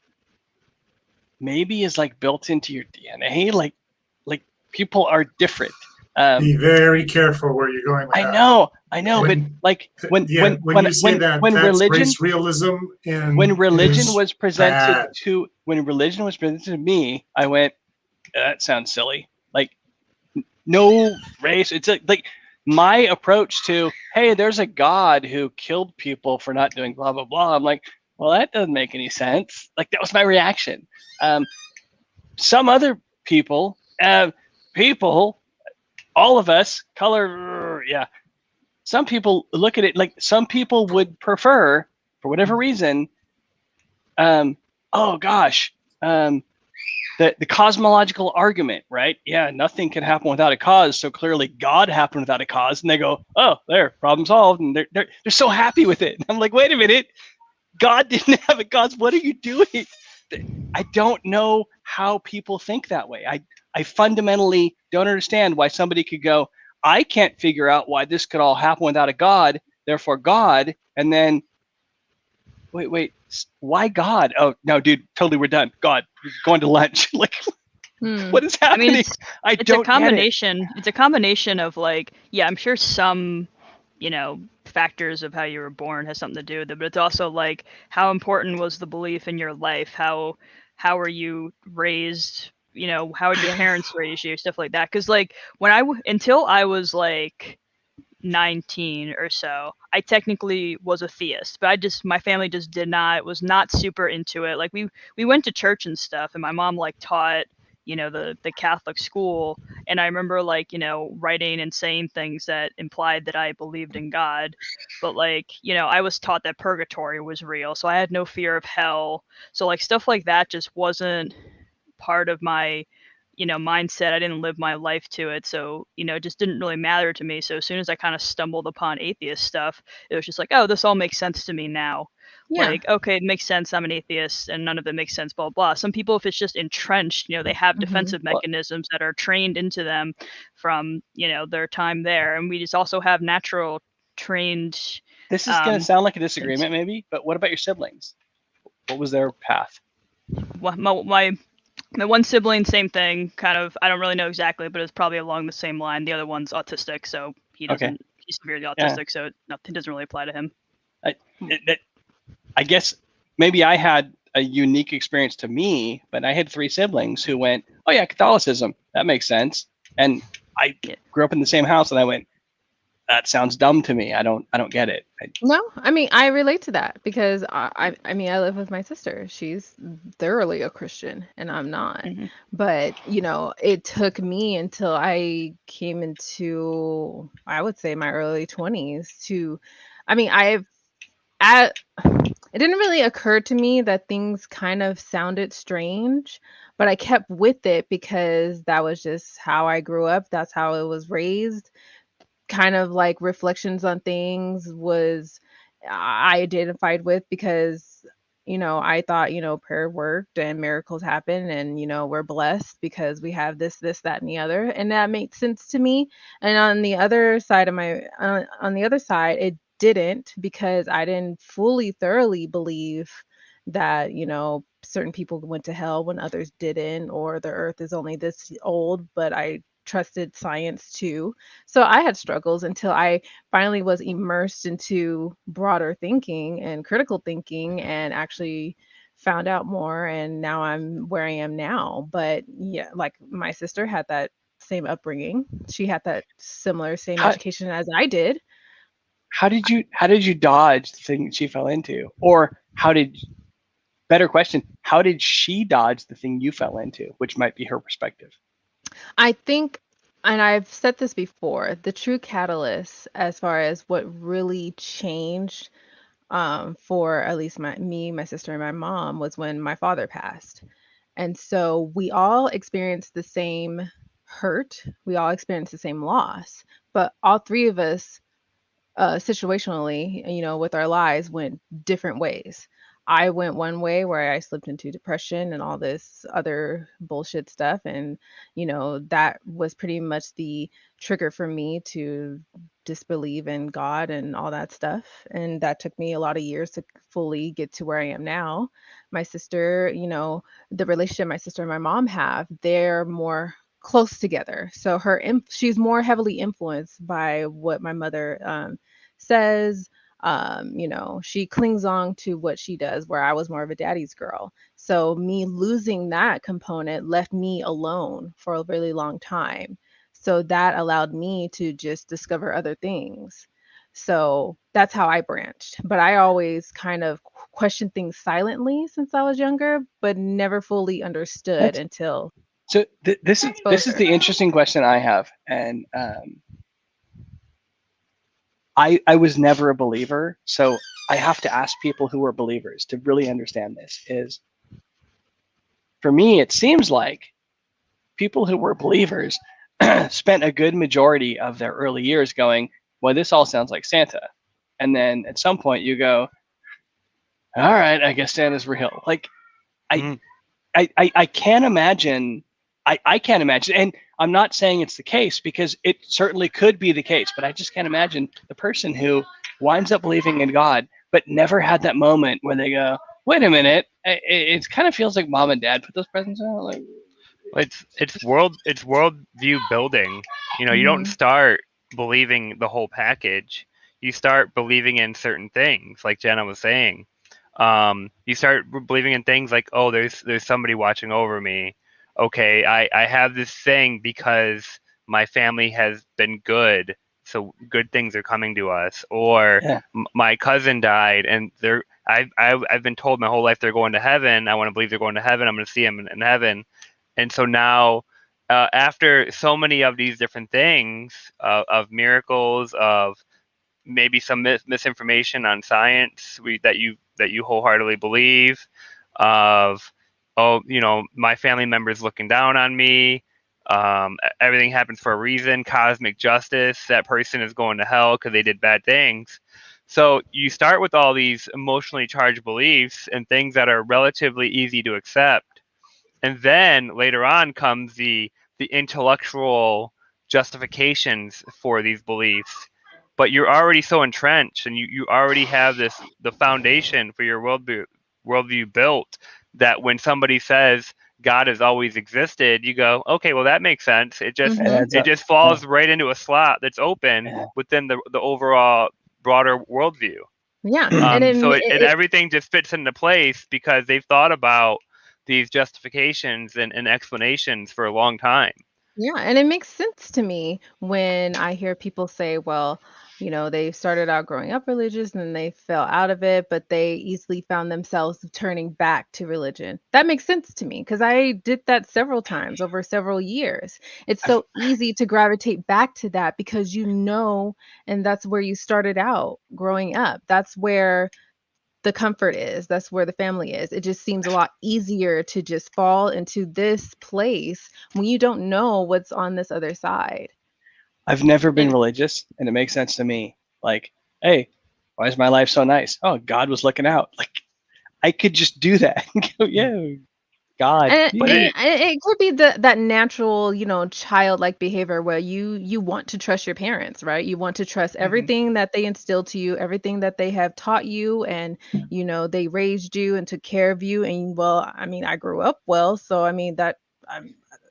maybe is like built into your DNA. Like people are different. Be very careful where you're going with I that. know, but like when you say that, when that's religion race realism and when religion was bad. presented to me, I went, that sounds silly. Like no race. It's like my approach to, hey, there's a God who killed people for not doing blah blah blah. I'm like, well, that doesn't make any sense. Like that was my reaction. Some other people, all of us, color, yeah. Some people look at it like some people would prefer, for whatever reason, oh gosh, the cosmological argument, right? Yeah, nothing can happen without a cause, so clearly God happened without a cause, and they go, oh, there, problem solved, and they're so happy with it. I'm like, wait a minute, God didn't have a cause. What are you doing? I don't know how people think that way. I fundamentally don't understand why somebody could go, I can't figure out why this could all happen without a God, therefore God, and then wait, why God? Oh no, dude, totally, we're done. God, we're going to lunch. Like, what is happening? I mean, it's a combination. It's a combination of like, yeah, I'm sure some, factors of how you were born has something to do with it, but it's also like how important was the belief in your life? How were you raised? How did your parents raise you? Stuff like that. Because like until I was like 19 or so, I technically was a theist, but my family just was not super into it. Like we went to church and stuff, and my mom like taught the Catholic school, and I remember like writing and saying things that implied that I believed in God, but like I was taught that purgatory was real, so I had no fear of hell. So like stuff like that just wasn't part of my mindset. I didn't live my life to it, so it just didn't really matter to me. So as soon as I kind of stumbled upon atheist stuff, it was just like, oh, this all makes sense to me now. Yeah. Like, okay, it makes sense, I'm an atheist, and none of it makes sense, blah, blah. Some people, if it's just entrenched, they have Mhm. defensive mechanisms that are trained into them from, their time there. And we just also have natural trained This is going to sound like a things. disagreement, maybe, but what about your siblings? What was their path? My one sibling, same thing, kind of, I don't really know exactly, but it's probably along the same line. The other one's autistic, so he's severely autistic, so nothing doesn't really apply to him. I guess maybe I had a unique experience to me, but I had 3 siblings who went, "Oh yeah, Catholicism, that makes sense." And I grew up in the same house, and I went, "That sounds dumb to me. I don't get it." No, I mean, I relate to that because I mean, I live with my sister. She's thoroughly a Christian and I'm not. Mhm. But, it took me until I came into, I would say, my early 20s to, I mean, it didn't really occur to me that things kind of sounded strange, but I kept with it because that was just how I grew up. That's how it was raised. Kind of like reflections on things was I identified with because I thought prayer worked and miracles happen and we're blessed because we have this that and the other, and that makes sense to me. And on the other side it didn't, because I didn't fully thoroughly believe that certain people went to hell when others didn't, or the earth is only this old, but I trusted science too. So I had struggles until I finally was immersed into broader thinking and critical thinking and actually found out more, and now I'm where I am now. But yeah, like my sister had that same upbringing. She had that same How, education as I did. how did you dodge the thing that she fell into? Or better question, how did she dodge the thing you fell into, which might be her perspective? I think, and I've said this before, the true catalyst as far as what really changed, for at least my sister, and my mom, was when my father passed. And so we all experienced the same hurt. We all experienced the same loss, but all 3 of us, situationally, with our lives, went different ways. I went one way where I slipped into depression and all this other bullshit stuff. And, that was pretty much the trigger for me to disbelieve in God and all that stuff. And that took me a lot of years to fully get to where I am now. My sister, the relationship my sister and my mom have, they're more close together. So she's more heavily influenced by what my mother says. She clings on to what she does, where I was more of a daddy's girl. So me losing that component left me alone for a really long time. So that allowed me to just discover other things. So that's how I branched. But I always kind of questioned things silently since I was younger, but never fully understood That's until so. This is the interesting question I have, and I was never a believer, so I have to ask people who are believers to really understand this. Is for me, it seems like people who were believers spent a good majority of their early years going, "Well, this all sounds like Santa," and then at some point you go, "All right, I guess Santa's real." Like I Mm. I can't imagine. I can't imagine, and I'm not saying it's the case because it certainly could be the case, but I just can't imagine the person who winds up believing in God but never had that moment where they go, "Wait a minute, it kind of feels like mom and dad put those presents out." Like, It's world view building. You don't Mhm. start believing the whole package. You start believing in certain things, like Jenna was saying. You start believing in things like, oh, there's somebody watching over me. Okay, I have this thing because my family has been good, so good things are coming to us. Or yeah, my cousin died, and I've been told my whole life they're going to heaven. I want to believe they're going to heaven. I'm going to see them in heaven. And so now, after so many of these different things, of miracles, of maybe some misinformation on science that you wholeheartedly believe, of, oh, my family members looking down on me, everything happens for a reason, cosmic justice, that person is going to hell because they did bad things. So you start with all these emotionally charged beliefs and things that are relatively easy to accept. And then later on comes the intellectual justifications for these beliefs. But you're already so entrenched, and you already have the foundation for your worldview built, that when somebody says God has always existed, you go, okay, well, that makes sense. It just falls right into a slot that's open within the overall broader worldview. Yeah. So everything just fits into place because they've thought about these justifications and explanations for a long time. Yeah, and it makes sense to me when I hear people say, well, they started out growing up religious and then they fell out of it, but they easily found themselves turning back to religion. That makes sense to me because I did that several times over several years. It's so easy to gravitate back to that because and that's where you started out growing up. That's where the comfort is. That's where the family is. It just seems a lot easier to just fall into this place when you don't know what's on this other side. I've never been religious, and it makes sense to me. Like, hey, why is my life so nice? Oh, God was looking out. Like, I could just do that and go, yeah, God. And it could be that natural, childlike behavior where you want to trust your parents, right? You want to trust everything that they instilled to you, everything that they have taught you, and they raised you and took care of you. And well, I mean, I grew up well, so I mean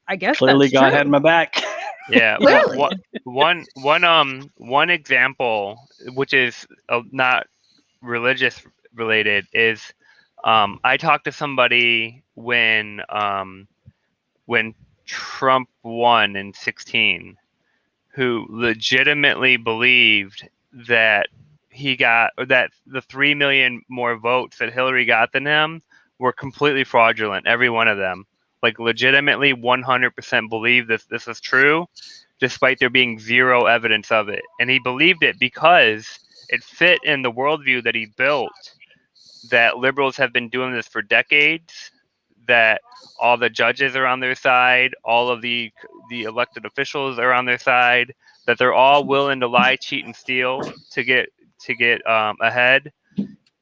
I guess clearly that's God true. had my back. Yeah. Clearly. One example, which is not religious related, is I talked to somebody when Trump won in 2016, who legitimately believed that that the 3 million more votes that Hillary got than him were completely fraudulent, every one of them. Like, legitimately 100% believed this is true, despite there being zero evidence of it. And he believed it because it fit in the worldview that he built, that liberals have been doing this for decades, that all the judges are on their side, all of the elected officials are on their side, that they're all willing to lie, cheat, and steal to get ahead.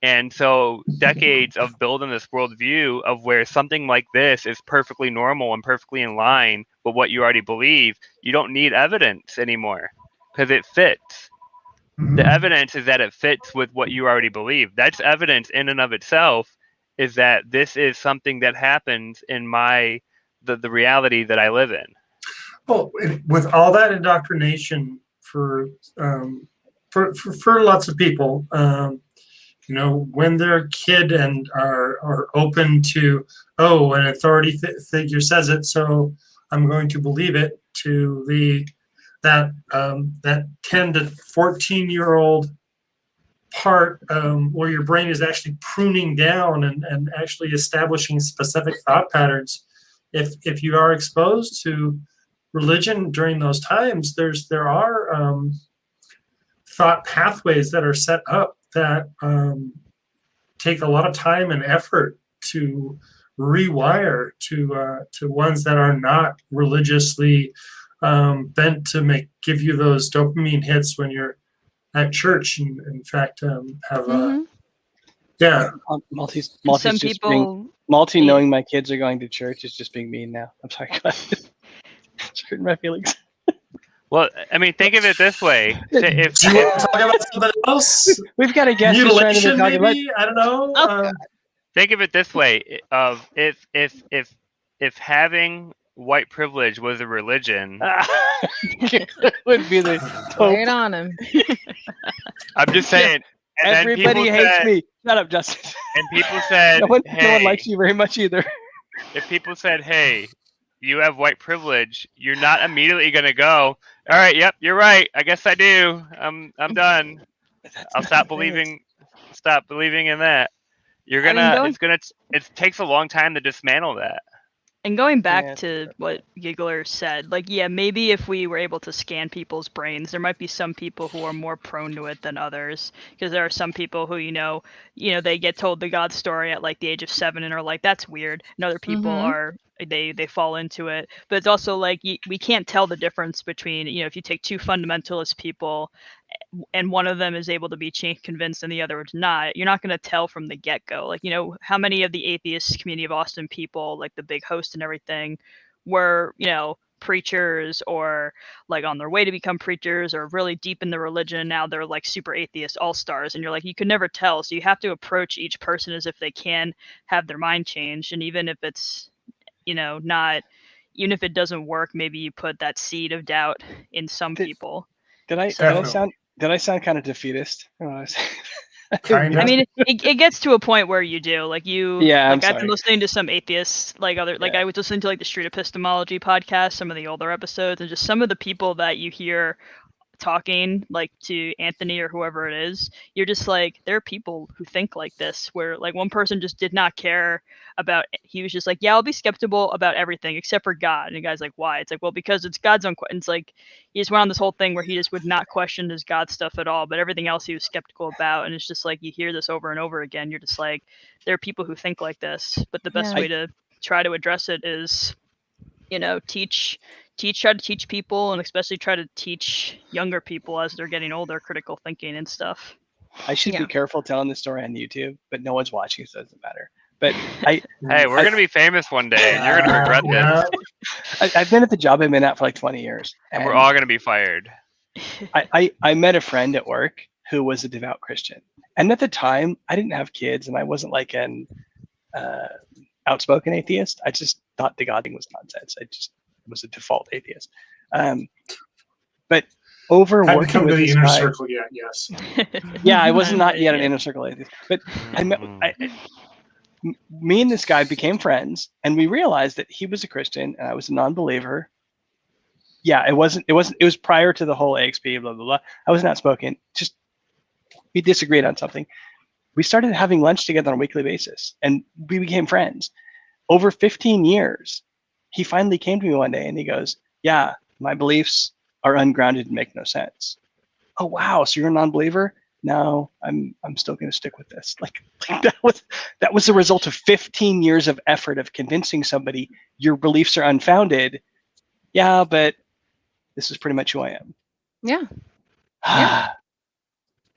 And so decades of building this worldview of where something like this is perfectly normal and perfectly in line with what you already believe, you don't need evidence anymore because it fits. The evidence is that it fits with what you already believe. That's evidence in and of itself, is that this is something that happens in the reality that I live in. Well, with all that indoctrination for lots of people, when they're a kid and are open to, oh, an authority figure says it, so I'm going to believe it, to that 10 to 14-year-old part where your brain is actually pruning down and actually establishing specific thought patterns. If you are exposed to religion during those times, there are thought pathways that are set up that take a lot of time and effort to rewire to ones that are not religiously bent to give you those dopamine hits when you're at church. And in fact, have Some people Malty knowing my kids are going to church is just being mean now. I'm sorry, it's hurting my feelings. Well, I mean, think of it this way. Do you want to talk about something else? We've got a guest who's trying to talk about. I don't know. Think of it this way: of if having white privilege was a religion, it would be the Lay it on him. I'm just saying. And everybody hates me. Shut up, Justin. And people said, no one hey, likes you very much either. If people said, hey, you have white privilege, you're not immediately going to go, all right, yep, you're right. I guess I do. I'm done. I'll stop believing in that. It takes a long time to dismantle that. And going back to what Giggler said, maybe if we were able to scan people's brains, there might be some people who are more prone to it than others. Because there are some people who, they get told the God story at the age of 7 and are like, that's weird. And other people are, they fall into it. But it's also we can't tell the difference between, if you take two fundamentalist people and one of them is able to be convinced and the other is not, you're not going to tell from the get-go. Like, how many of the atheist community of Austin people, like the big host and everything, were, preachers or like on their way to become preachers or really deep in the religion. Now they're like super atheist all-stars, and you're like, you could never tell. So you have to approach each person as if they can have their mind changed. And even if it's, not, even if it doesn't work, maybe you put that seed of doubt in some people. Did I sound kind of defeatist? Kind I of. mean, it gets to a point where you do, like, Yeah, like, I'm I've been sorry. listening to some atheists, like Yeah. I was listening to like the Street Epistemology podcast, some of the older episodes, and just some of the people that you hear talking like to Anthony or whoever it is, you're just like, there are people who think like this, where like one person just did not care about, he was just like, yeah, I'll be skeptical about everything except for God. And the guy's like, why? It's like, well, because it's God's own. It's like, he just went on this whole thing where he just would not question his God stuff at all, but everything else he was skeptical about. And it's just like, you hear this over and over again. You're just like, there are people who think like this, but the best Yeah. way to try to address it is, try to teach people, and especially try to teach younger people as they're getting older, critical thinking and stuff. I should Yeah. be careful telling this story on YouTube, but no one's watching, so it doesn't matter. But I, Hey, we're gonna be famous one day, and you're gonna regret Yeah. this, I've been at the job I've been at for like 20 years, and we're all gonna be fired. I met a friend at work who was a devout Christian, and at the time I didn't have kids, and I wasn't like an outspoken atheist. I just thought the God thing was nonsense. I just was a default atheist. But over Hadn't working come to with the this inner guy, circle yet. Yes. yeah, I was not yet an inner circle atheist. But me and this guy became friends, and we realized that he was a Christian and I was a non-believer. Yeah, it was prior to the whole AXP, blah, blah, blah. I wasn't outspoken. Just, we disagreed on something. We started having lunch together on a weekly basis, and we became friends. Over 15 years, he finally came to me one day and he goes, yeah, my beliefs are ungrounded and make no sense. Oh, wow, so you're a non-believer? No, I'm still going to stick with this. Like that was the result of 15 years of effort of convincing somebody your beliefs are unfounded. Yeah, but this is pretty much who I am. Yeah. Yeah.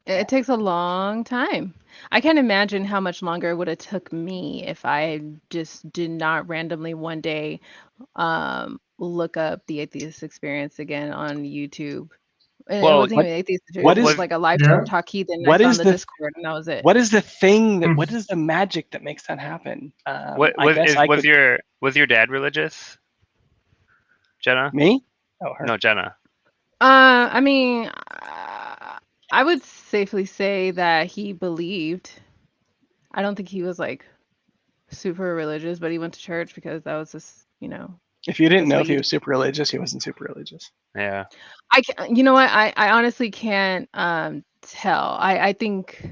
It takes a long time. I can't imagine how much longer it would have took me if I just did not randomly one day look up the atheist experience again on YouTube. And it Well, wasn't even atheist experience. what It is- was like a live Yeah. stream talk heathen. What I is found the the- Discord, and that was it. What is the thing that? Hmm. What is the magic that makes that happen? What I guess I was could- your dad religious? Jenna? me? Oh, her. No, Jenna. I mean, I would safely say that he believed. I don't think he was like super religious, but he went to church because that was just, If you didn't That's know what if he you- was super religious, he wasn't super religious. Yeah. you know what? I honestly can't tell. I think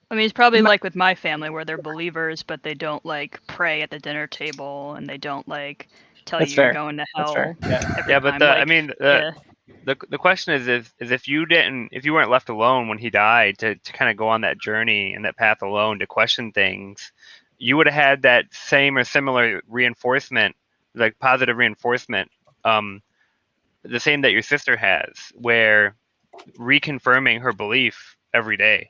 I mean, it's probably like with my family where they're believers, but they don't like pray at the dinner table, and they don't like tell That's you fair. you're going to That's hell. fair. Yeah. every Yeah, but time, I like, mean, yeah. the question is if you weren't left alone when he died to kind of go on that journey and that path alone to question things, you would have had that same or similar reinforcement, like positive reinforcement, the same that your sister has, where reconfirming her belief every day.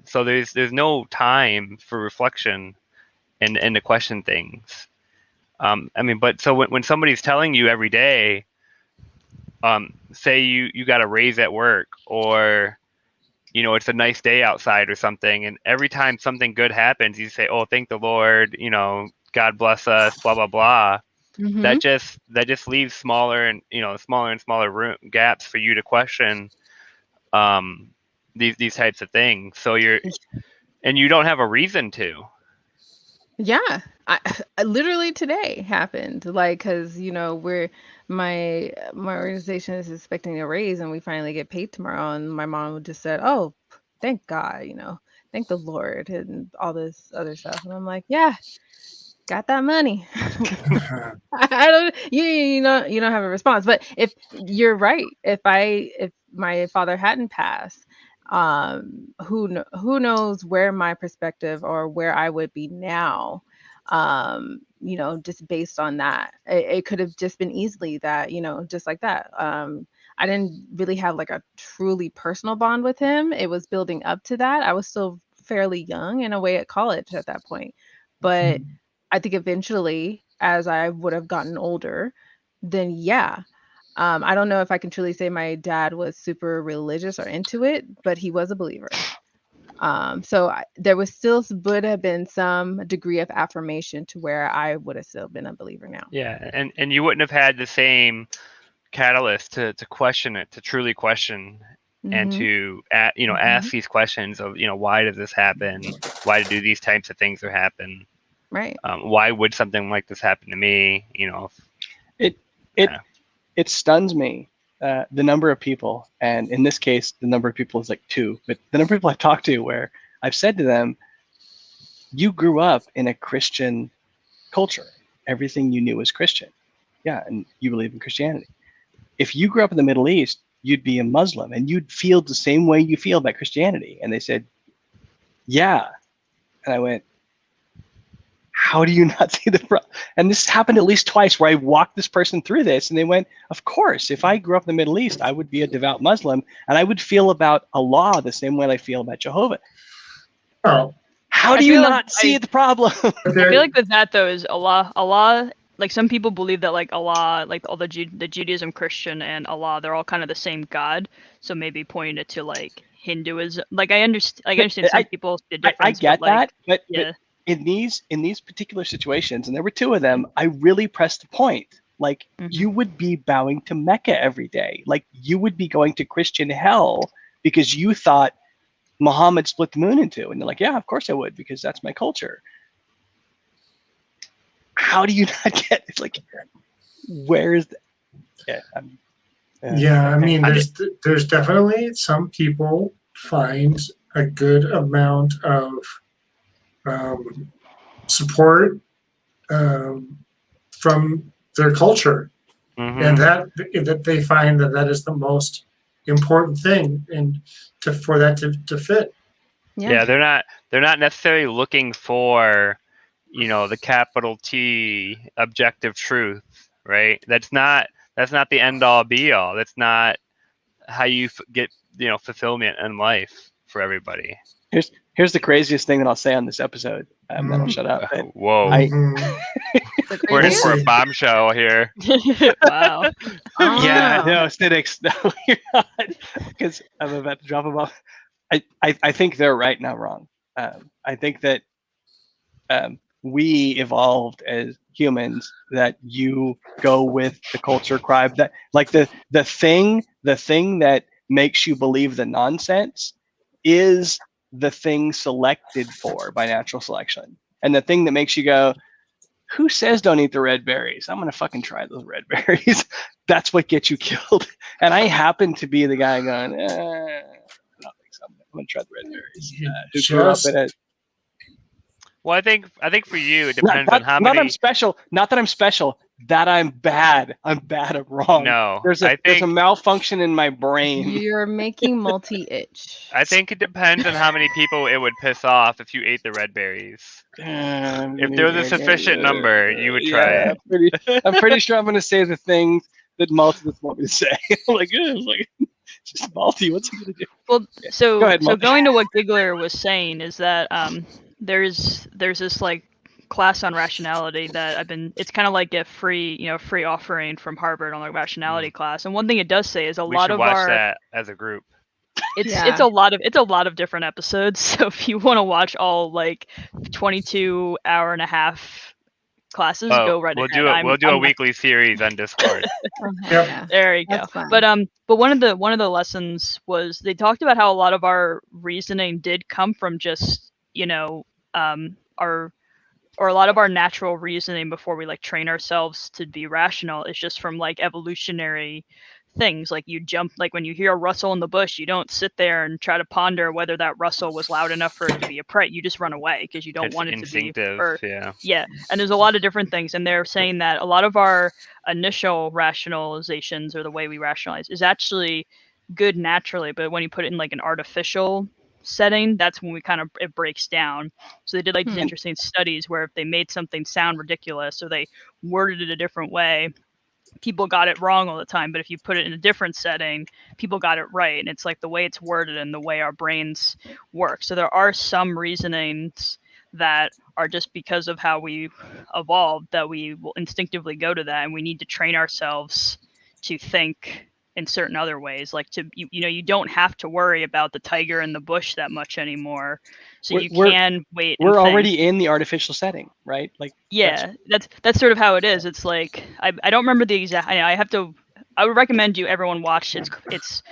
So there's no time for reflection and to question things. I mean, but so when somebody's telling you every day, say you got a raise at work, or it's a nice day outside or something, and every time something good happens, you say, "Oh, thank the Lord," God bless us, blah blah blah. mhm. That just leaves smaller and smaller gaps for you to question these types of things. So you don't have a reason to. Yeah, I literally today happened, like, because my organization is expecting a raise, and we finally get paid tomorrow, and my mom just said, "Oh, thank God, thank the Lord," and all this other stuff, and I'm like, "Yeah, got that money." I don't, you don't have a response, but if you're right, if my father hadn't passed, who knows where my perspective or where I would be now, just based on that. It could have just been easily that, just like that. I didn't really have like a truly personal bond with him. It was building up to that. I was still fairly young and away at college at that point. But I think eventually, as I would have gotten older, then yeah. I don't know if I can truly say my dad was super religious or into it, but he was a believer. There was still would have been some degree of affirmation to where I would have still been a believer now. Yeah, and you wouldn't have had the same catalyst to question it, to truly question, and to ask these questions of why does this happen? Why do these types of things happen? Right. Why would something like this happen to me? It stuns me, the number of people, and in this case, the number of people is like 2, but the number of people I've talked to where I've said to them, you grew up in a Christian culture. Everything you knew was Christian. Yeah, and you believe in Christianity. If you grew up in the Middle East, you'd be a Muslim and you'd feel the same way you feel about Christianity. And they said, yeah. And I went, how do you not see the problem? And this happened at least twice where I walked this person through this and they went, of course, if I grew up in the Middle East, I would be a devout Muslim and I would feel about Allah the same way I feel about Jehovah. Oh, How do you not see the problem? I feel like with that though is Allah, like some people believe that like Allah, like all the Judaism, Christian, and Allah, they're all kind of the same God. So maybe pointing it to like Hinduism. Like I understand some people the difference. I get but, like, that, but yeah. in these particular situations, and there were 2 of them, I really pressed the point. Like you would be bowing to Mecca every day. Like you would be going to Christian hell because you thought Muhammad split the moon in 2. And they're like, yeah, of course I would, because that's my culture. How do you not get it's like where's the I mean, there's definitely some people find a good amount of support from their culture, and that they find that is the most important thing, and for that to fit. Yeah, they're not necessarily looking for the capital T objective truth, right? That's not the end all be all. That's not how you get fulfillment in life for everybody. Here's the craziest thing that I'll say on this episode. Then I'll shut up. Whoa. We're in for a bombshell here. Wow. Yeah, no, Cynics. No, you're not. Because I'm about to drop them off. I think they're right and I'm wrong. I think that we evolved as humans, that you go with the culture tribe, that like the thing that makes you believe the nonsense is the thing selected for by natural selection. And the thing that makes you go, who says don't eat the red berries? I'm going to fucking try those red berries. That's what gets you killed. And I happen to be the guy going, I don't think so. I'm going to try the red berries. Who grew up in it. Well, I think for you, it depends on how many. Not that I'm special. That I'm bad. I'm wrong. No, there's a malfunction in my brain. You're making multi itch. I think it depends on how many people it would piss off if you ate the red berries. If there was a sufficient number, you would try it. I'm pretty sure I'm going to say the things that Malty doesn't want me to say. Like just Malty. What's he going to do? Well, so Go ahead, so going to what Gigler was saying is that there's this like class on rationality that it's kind of like a free offering from Harvard on the rationality class. And one thing it does say is we should watch that as a group. It's a lot of different episodes. So if you want to watch all like 22-hour-and-a-half classes, go right ahead. We'll do a weekly series on Discord. Yep. There you go. But one of the lessons was they talked about how a lot of our reasoning did come from just or a lot of our natural reasoning before we like train ourselves to be rational is just from like evolutionary things. Like you jump, like when you hear a rustle in the bush, you don't sit there and try to ponder whether that rustle was loud enough for it to be a prey. You just run away because you don't want it instinctive, to be. Yeah. And there's a lot of different things. And they're saying that a lot of our initial rationalizations or the way we rationalize is actually good naturally. But when you put it in like an artificial setting, that's when it breaks down. So they did like these interesting studies where if they made something sound ridiculous or they worded it a different way, people got it wrong all the time, but if you put it in a different setting, people got it right. And it's like the way it's worded and the way our brains work. So there are some reasonings that are just because of how we evolved that we will instinctively go to that, and we need to train ourselves to think in certain other ways. Like you don't have to worry about the tiger in the bush that much anymore. So you can wait. We're and already in the artificial setting, right? Like yeah, that's sort of how it is. It's like I don't remember the exact. I would recommend everyone watch. It's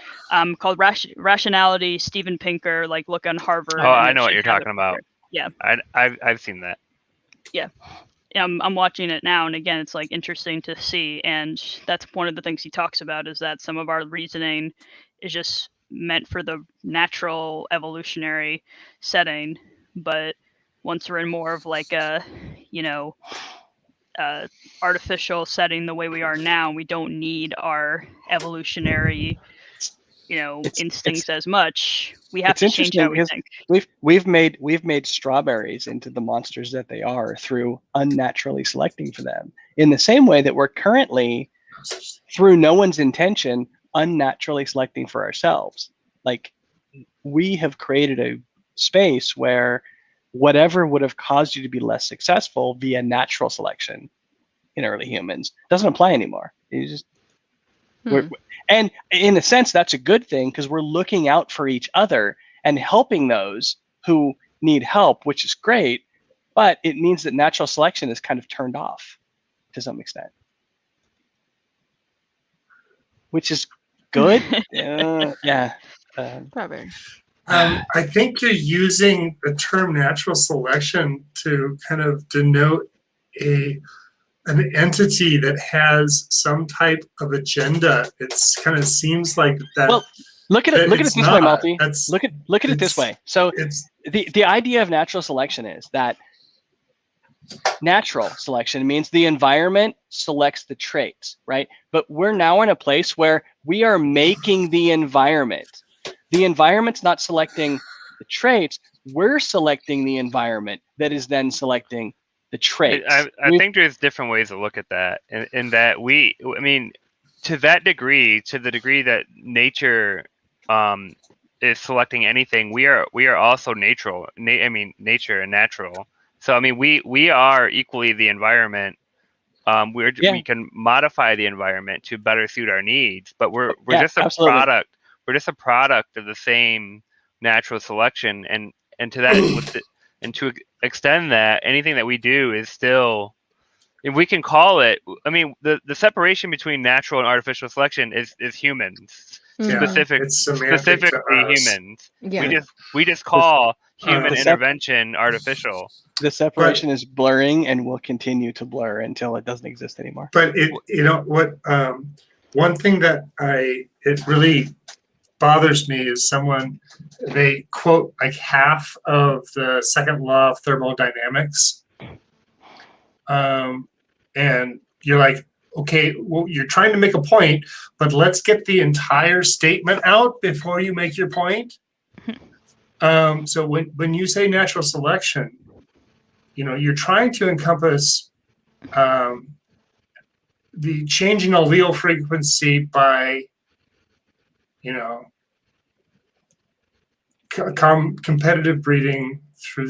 called Rationality. Steven Pinker, like look on Harvard. Oh, I know what you're talking about. Yeah, I've seen that. Yeah. I'm watching it now, and again, it's like interesting to see, and that's one of the things he talks about is that some of our reasoning is just meant for the natural evolutionary setting, but once we're in more of like a, artificial setting the way we are now, we don't need our evolutionary, instincts as much. We have to change how we think. We've made strawberries into the monsters that they are through unnaturally selecting for them. In the same way that we're currently, through no one's intention, unnaturally selecting for ourselves. Like we have created a space where whatever would have caused you to be less successful via natural selection in early humans doesn't apply anymore. You just and in a sense, that's a good thing because we're looking out for each other and helping those who need help, which is great. But it means that natural selection is kind of turned off to some extent, which is good. Yeah. Probably. I think you're using the term natural selection to kind of denote an entity that has some type of agenda. It's kind of seems like that. Well, look at it this way, Malty. Look at it this way. So it's the idea of natural selection is that natural selection means the environment selects the traits, right? But we're now in a place where we are making the environment. The environment's not selecting the traits. We're selecting the environment that is then selecting the traits. I think there's different ways to look at that, in that to that degree, to the degree that nature is selecting anything, we are also nature and natural. So we are equally the environment. We can modify the environment to better suit our needs, but we're just a product. We're just a product of the same natural selection, and to that and to extend that, anything that we do is still, if we can call it, the separation between natural and artificial selection is humans, specifically humans. Yeah. We just call human intervention artificial. The separation is blurring and will continue to blur until it doesn't exist anymore. But one thing that it really bothers me is they quote like half of the second law of thermodynamics. And you're like, okay, well, you're trying to make a point, but let's get the entire statement out before you make your point. So when you say natural selection, you're trying to encompass the changing allele frequency by competitive breeding through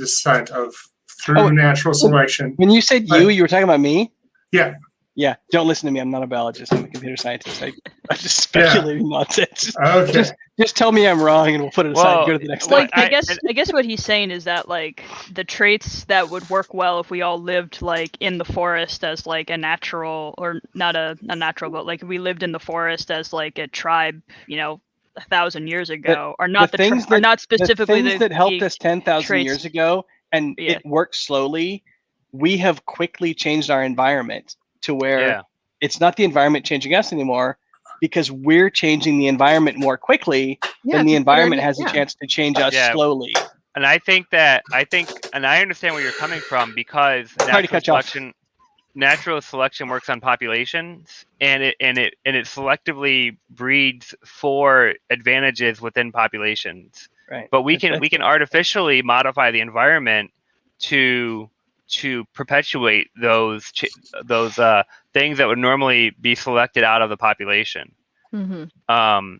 natural selection. When you said you were talking about me? Yeah. Yeah. Don't listen to me. I'm not a biologist. I'm a computer scientist. I'm just speculating nonsense. Okay. Just tell me I'm wrong and we'll put it aside and go to the next like I guess what he's saying is that like the traits that would work well if we all lived like in the forest as like a natural, or not natural, but like if we lived in the forest as like a tribe, 1,000 years ago, are not not specifically the things that helped us 10,000 traits. years ago, and it worked slowly. We have quickly changed our environment to where it's not the environment changing us anymore, because we're changing the environment more quickly than the environment has a chance to change us slowly. And I understand where you're coming from, because natural selection works on populations, and it selectively breeds for advantages within populations. Right. But we can artificially modify the environment to to perpetuate those things that would normally be selected out of the population. Mhm. And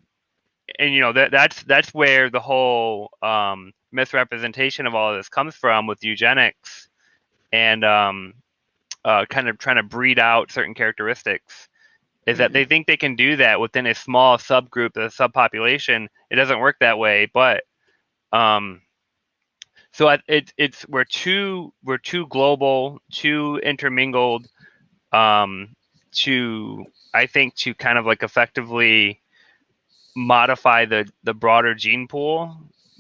you know that's where the whole misrepresentation of all of this comes from with eugenics and kind of trying to breed out certain characteristics. Is that they think they can do that within a small subgroup, a subpopulation. It doesn't work that way, but so we're too global, too intermingled, to I think to kind of like effectively modify the broader gene pool,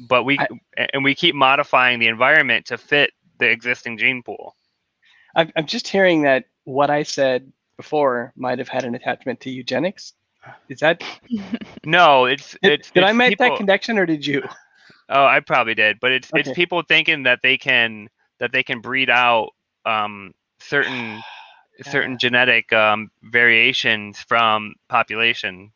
but we keep modifying the environment to fit the existing gene pool. I'm just hearing that what I said before might have had an attachment to eugenics. Is that? No, Did I make that connection, or did you? Oh, I probably did, but it's Okay. people thinking that they can breed out certain genetic variations from populations.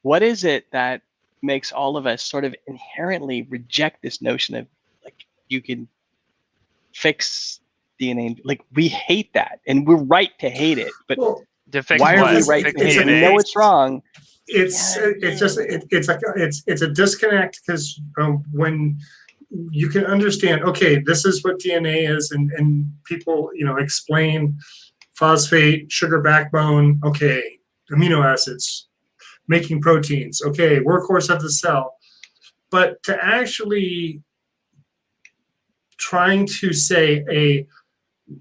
What is it that makes all of us sort of inherently reject this notion of like you can fix DNA? Like we hate that, and we're right to hate it. But Well, why are we because right to hate it? We DNA. know it's wrong. it's a disconnect because when you can understand, okay, this is what DNA is, and people explain phosphate, sugar backbone, okay, amino acids, making proteins, okay, workhorse of the cell. But to actually trying to say a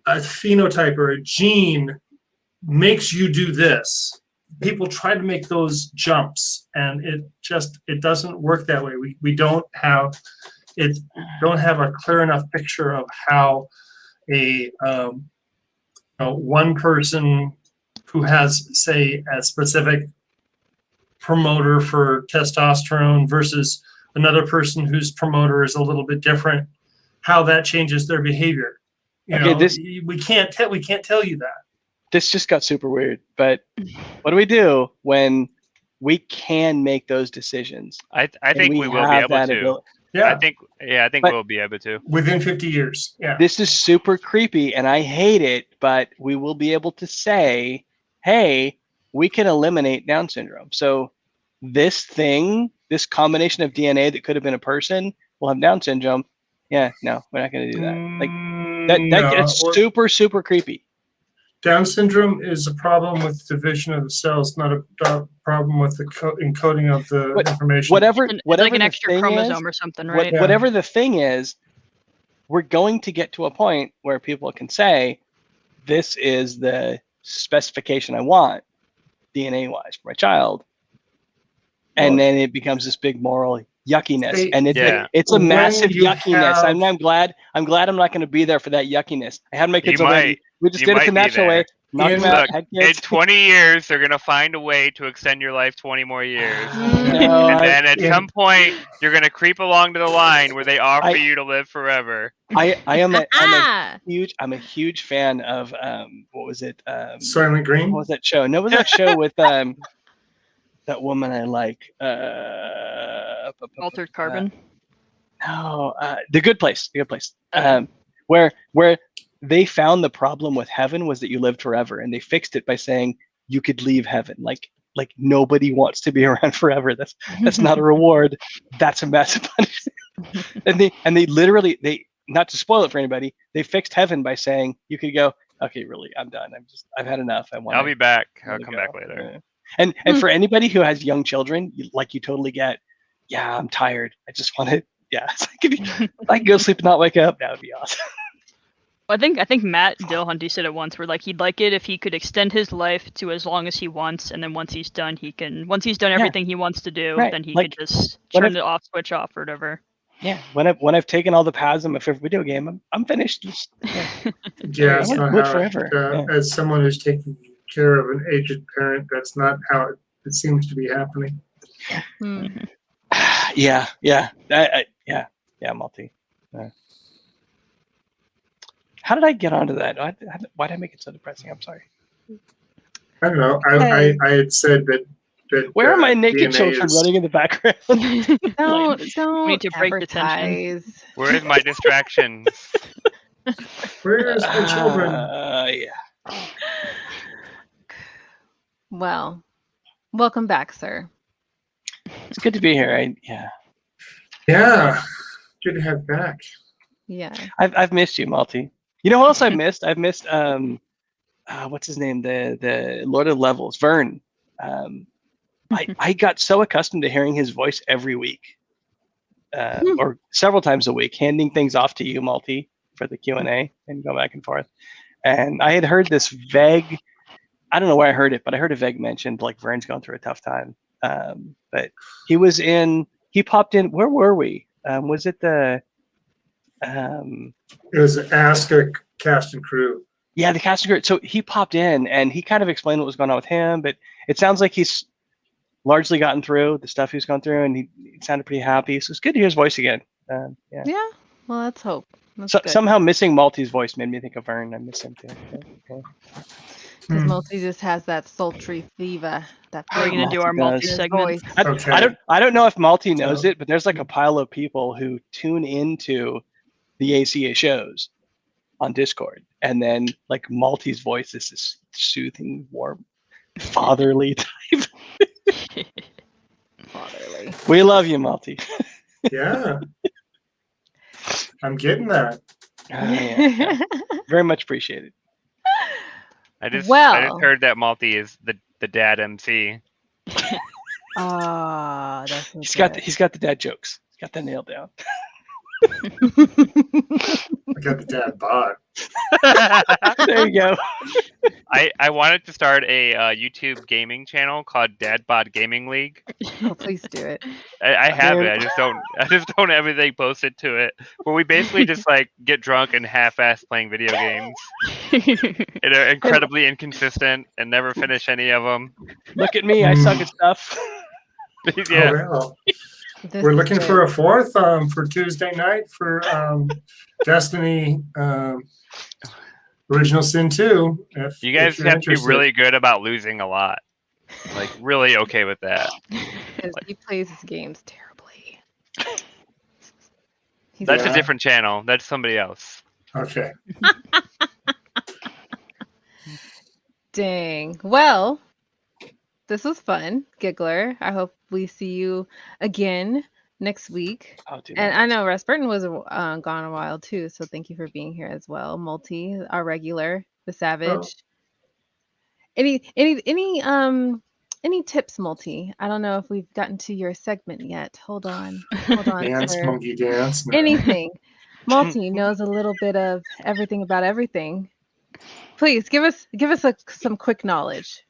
phenotype or a gene makes you do this, people try to make those jumps, and it doesn't work that way. We don't have a clear enough picture of how a one person who has, say, a specific promoter for testosterone versus another person whose promoter is a little bit different, how that changes their behavior. We can't tell you that. This just got super weird. But what do we do when we can make those decisions? I think we will be able to. Yeah. I think we'll be able to within 50 years. Yeah. This is super creepy, and I hate it. But we will be able to say, "Hey, we can eliminate Down syndrome." So this combination of DNA that could have been a person will have Down syndrome. Yeah, no, we're not going to do that. Like that gets super, super creepy. Down syndrome is a problem with division of the cells, not a problem with the encoding of the information. Whatever it's like an extra chromosome or something, right? Whatever the thing is, we're going to get to a point where people can say, this is the specification I want, DNA-wise, for my child. And then it becomes this big moral yuckiness, and it's a massive yuckiness. I'm glad I'm not going to be there for that yuckiness. I had my kids already. We just did it the natural way. In 20 years, they're going to find a way to extend your life 20 more years. No, and then at some point, you're going to creep along to the line where they offer you to live forever. I'm a huge fan of what was it? Silent Green. What was that show? No, it was that show with that woman I like. Altered Carbon. No, The Good Place. The Good Place. Where they found the problem with heaven was that you lived forever, and they fixed it by saying you could leave heaven. Like nobody wants to be around forever. That's not a reward. That's a massive punishment. and they literally, not to spoil it for anybody, they fixed heaven by saying you could go, okay, really, I'm done. I've had enough. I'll be back. I'll come back later. Yeah. And for anybody who has young children, you totally get, yeah, I'm tired. I just want to, it's like if I could go sleep and not wake up, that would be awesome. I think Matt Dillahunty said it once, where like he'd like it if he could extend his life to as long as he wants, and then once he's done everything he wants to do, then he could just turn the off switch off or whatever. Yeah, when I've taken all the paths in my favorite video game, I'm finished. It's not how forever. As someone who's taking care of an aged parent, that's not how it seems to be happening. Yeah, Multi. How did I get onto that? Why did I make it so depressing? I'm sorry. I don't know. I had said that. Where are my naked children running in the background? Don't We need to break the tension. advertise. Where is my distractions? Where's my children? Yeah. Well, welcome back, sir. It's good to be here. Yeah, good to have you back. Yeah. I've missed you, Malty. You know what else I've missed? I've missed what's his name? The Lord of Levels, Vern. I got so accustomed to hearing his voice every week, or several times a week, handing things off to you, Malty, for the Q&A and go back and forth. And I had heard this vague, I don't know where I heard it, but I heard a vague mention like Vern's going through a tough time. But he popped in. Where were we? Was it the? It was Ask a Cast and Crew. Yeah, the cast and crew. So he popped in and he kind of explained what was going on with him, but it sounds like he's largely gotten through the stuff he's gone through, and he sounded pretty happy. So it's good to hear his voice again. Yeah. Yeah. Well, let's hope. That's So, good. somehow missing Malty's voice made me think of Vern. I miss him too. Yeah. Because Multi just has that sultry fever. That We're gonna do our Malty multi does. segment. voice. Okay. I don't know if Malty knows So- it, but there's like a pile of people who tune into the ACA shows on Discord, and then like Malty's voice is this soothing, warm, fatherly type. Fatherly. We love you, Malty. Yeah. I'm getting that. Yeah. Very much appreciated. I just Well. heard that Malty is the dad MC. Ah, that's He's got the dad jokes. He's got that nailed down. I got the dad bod. There you go. I wanted to start a YouTube gaming channel called Dad Bod Gaming League. Oh, please do it. I have Man. it. I just don't have anything posted to it. Where we basically just like get drunk and half-ass playing video games. And are incredibly inconsistent and never finish any of them. Look at me. I suck at stuff. Yeah. Oh, well. This We're is looking good. for a fourth for Tuesday night for Destiny Original Sin 2. You guys you're have to be interested. really good about losing a lot. Like really okay with that. 'Cause he plays his games terribly. He's That's Yeah. a different channel. That's somebody else. Okay. Dang. Well, this was fun, Giggler. I hope we see you again next week. Oh, dude, And I know Russ Burton was gone a while too, so thank you for being here as well. Multi, our regular, the Savage. Any tips, Multi? I don't know if we've gotten to your segment yet. Hold on, Dance, sir. monkey dance. No. Anything. Multi knows a little bit of everything about everything. Please give us some quick knowledge.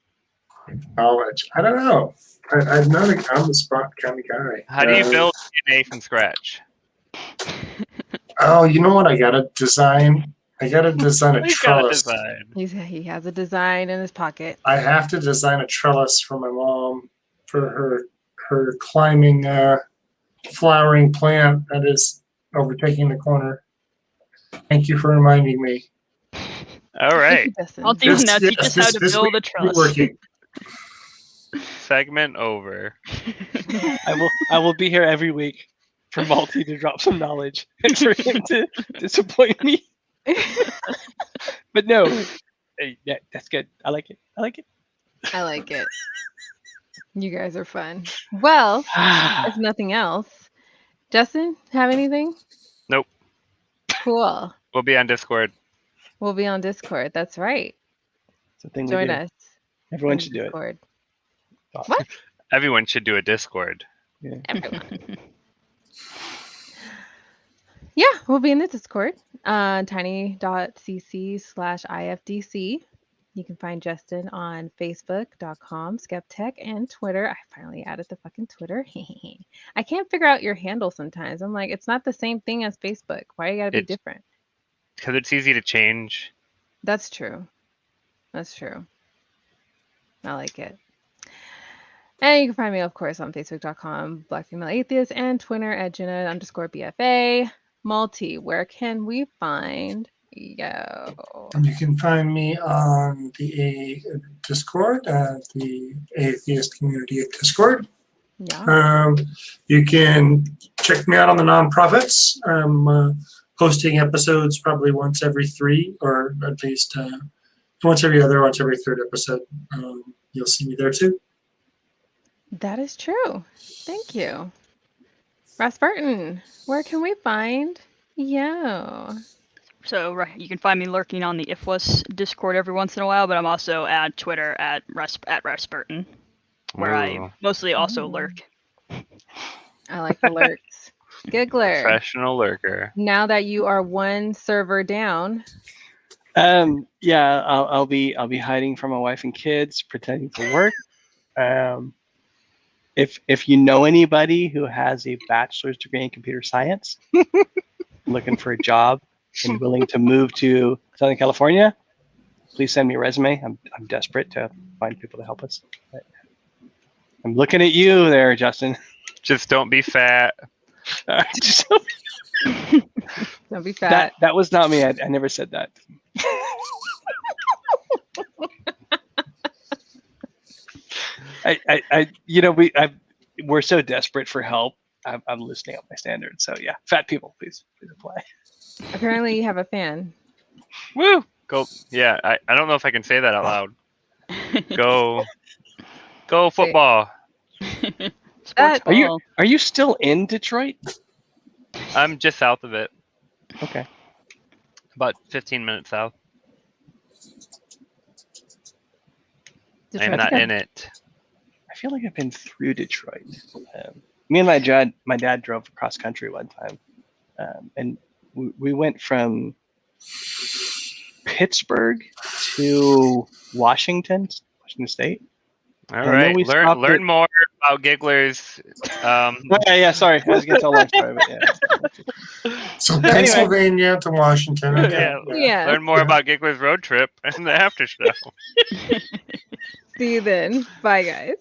Knowledge. I don't know. I'm not a on the spot kind of guy. How do you build DNA from scratch? Oh, you know what? I gotta design a He's got a trellis. design. He has a design in his pocket. I have to design a trellis for my mom for her climbing flowering plant that is overtaking the corner. Thank you for reminding me. All Thank right. you, Dustin. Multi will now teach us how to build a week we're trellis. working. Segment over. I will be here every week for Malty to drop some knowledge and for him to disappoint me. But no, hey, yeah, that's good. I like it. I like it. You guys are fun. Well, if nothing else, Justin, have anything? Nope. Cool. We'll be on Discord. We'll be on Discord. That's right. It's a thing we Join do. us. Everyone on should do it. Discord. Everyone should do a Discord. Yeah. Everyone. Yeah, we'll be in the Discord. Tiny.cc/IFDC. You can find Justin on Facebook.com, Skeptech, and Twitter. I finally added the fucking Twitter. I can't figure out your handle sometimes. I'm like, it's not the same thing as Facebook. Why you gotta be It's- different? Because it's easy to change. That's true. That's true. I like it. And you can find me, of course, on Facebook.com, Black Female Atheist, and Twitter at Jena_BFA. Multi, where can we find you? You can find me on the Discord, the Atheist Community at Discord. Yeah. You can check me out on the nonprofits. I'm hosting episodes probably once every 3, or at least once every other, once every third episode. You'll see me there too. That is true. Thank you. Ross Burton, where can we find you? So you can find me lurking on the IFWAS Discord every once in a while, but I'm also at Twitter at Rasburton, where I Ooh. mostly also Ooh. lurk. I like the lurks. Giggler, Professional lurker. now that you are one server down, Yeah, I'll be hiding from my wife and kids, pretending to work. If you know anybody who has a bachelor's degree in computer science, looking for a job and willing to move to Southern California, please send me a resume. I'm desperate to find people to help us. I'm looking at you there, Justin. Just don't be fat. don't be fat. That was not me. I never said that. We're so desperate for help. I'm loosening up my standards. So yeah, fat people, please apply. Apparently, you have a fan. Woo! Go. Yeah, I don't know if I can say that out loud. Go football. Sports ball. Are you still in Detroit? I'm just south of it. Okay. About 15 minutes south. I'm Detroit's not good. in it. I feel like I've been through Detroit. Me and my dad drove cross country one time, and we went from Pittsburgh to Washington State. All And then right. we stopped Learn at- more about Gigglers. Yeah. Sorry, I was gonna tell a long story, but yeah. So Anyway. Pennsylvania to Washington. Okay. Yeah. Learn more about Gigglers road trip and the after show. See you then. Bye, guys.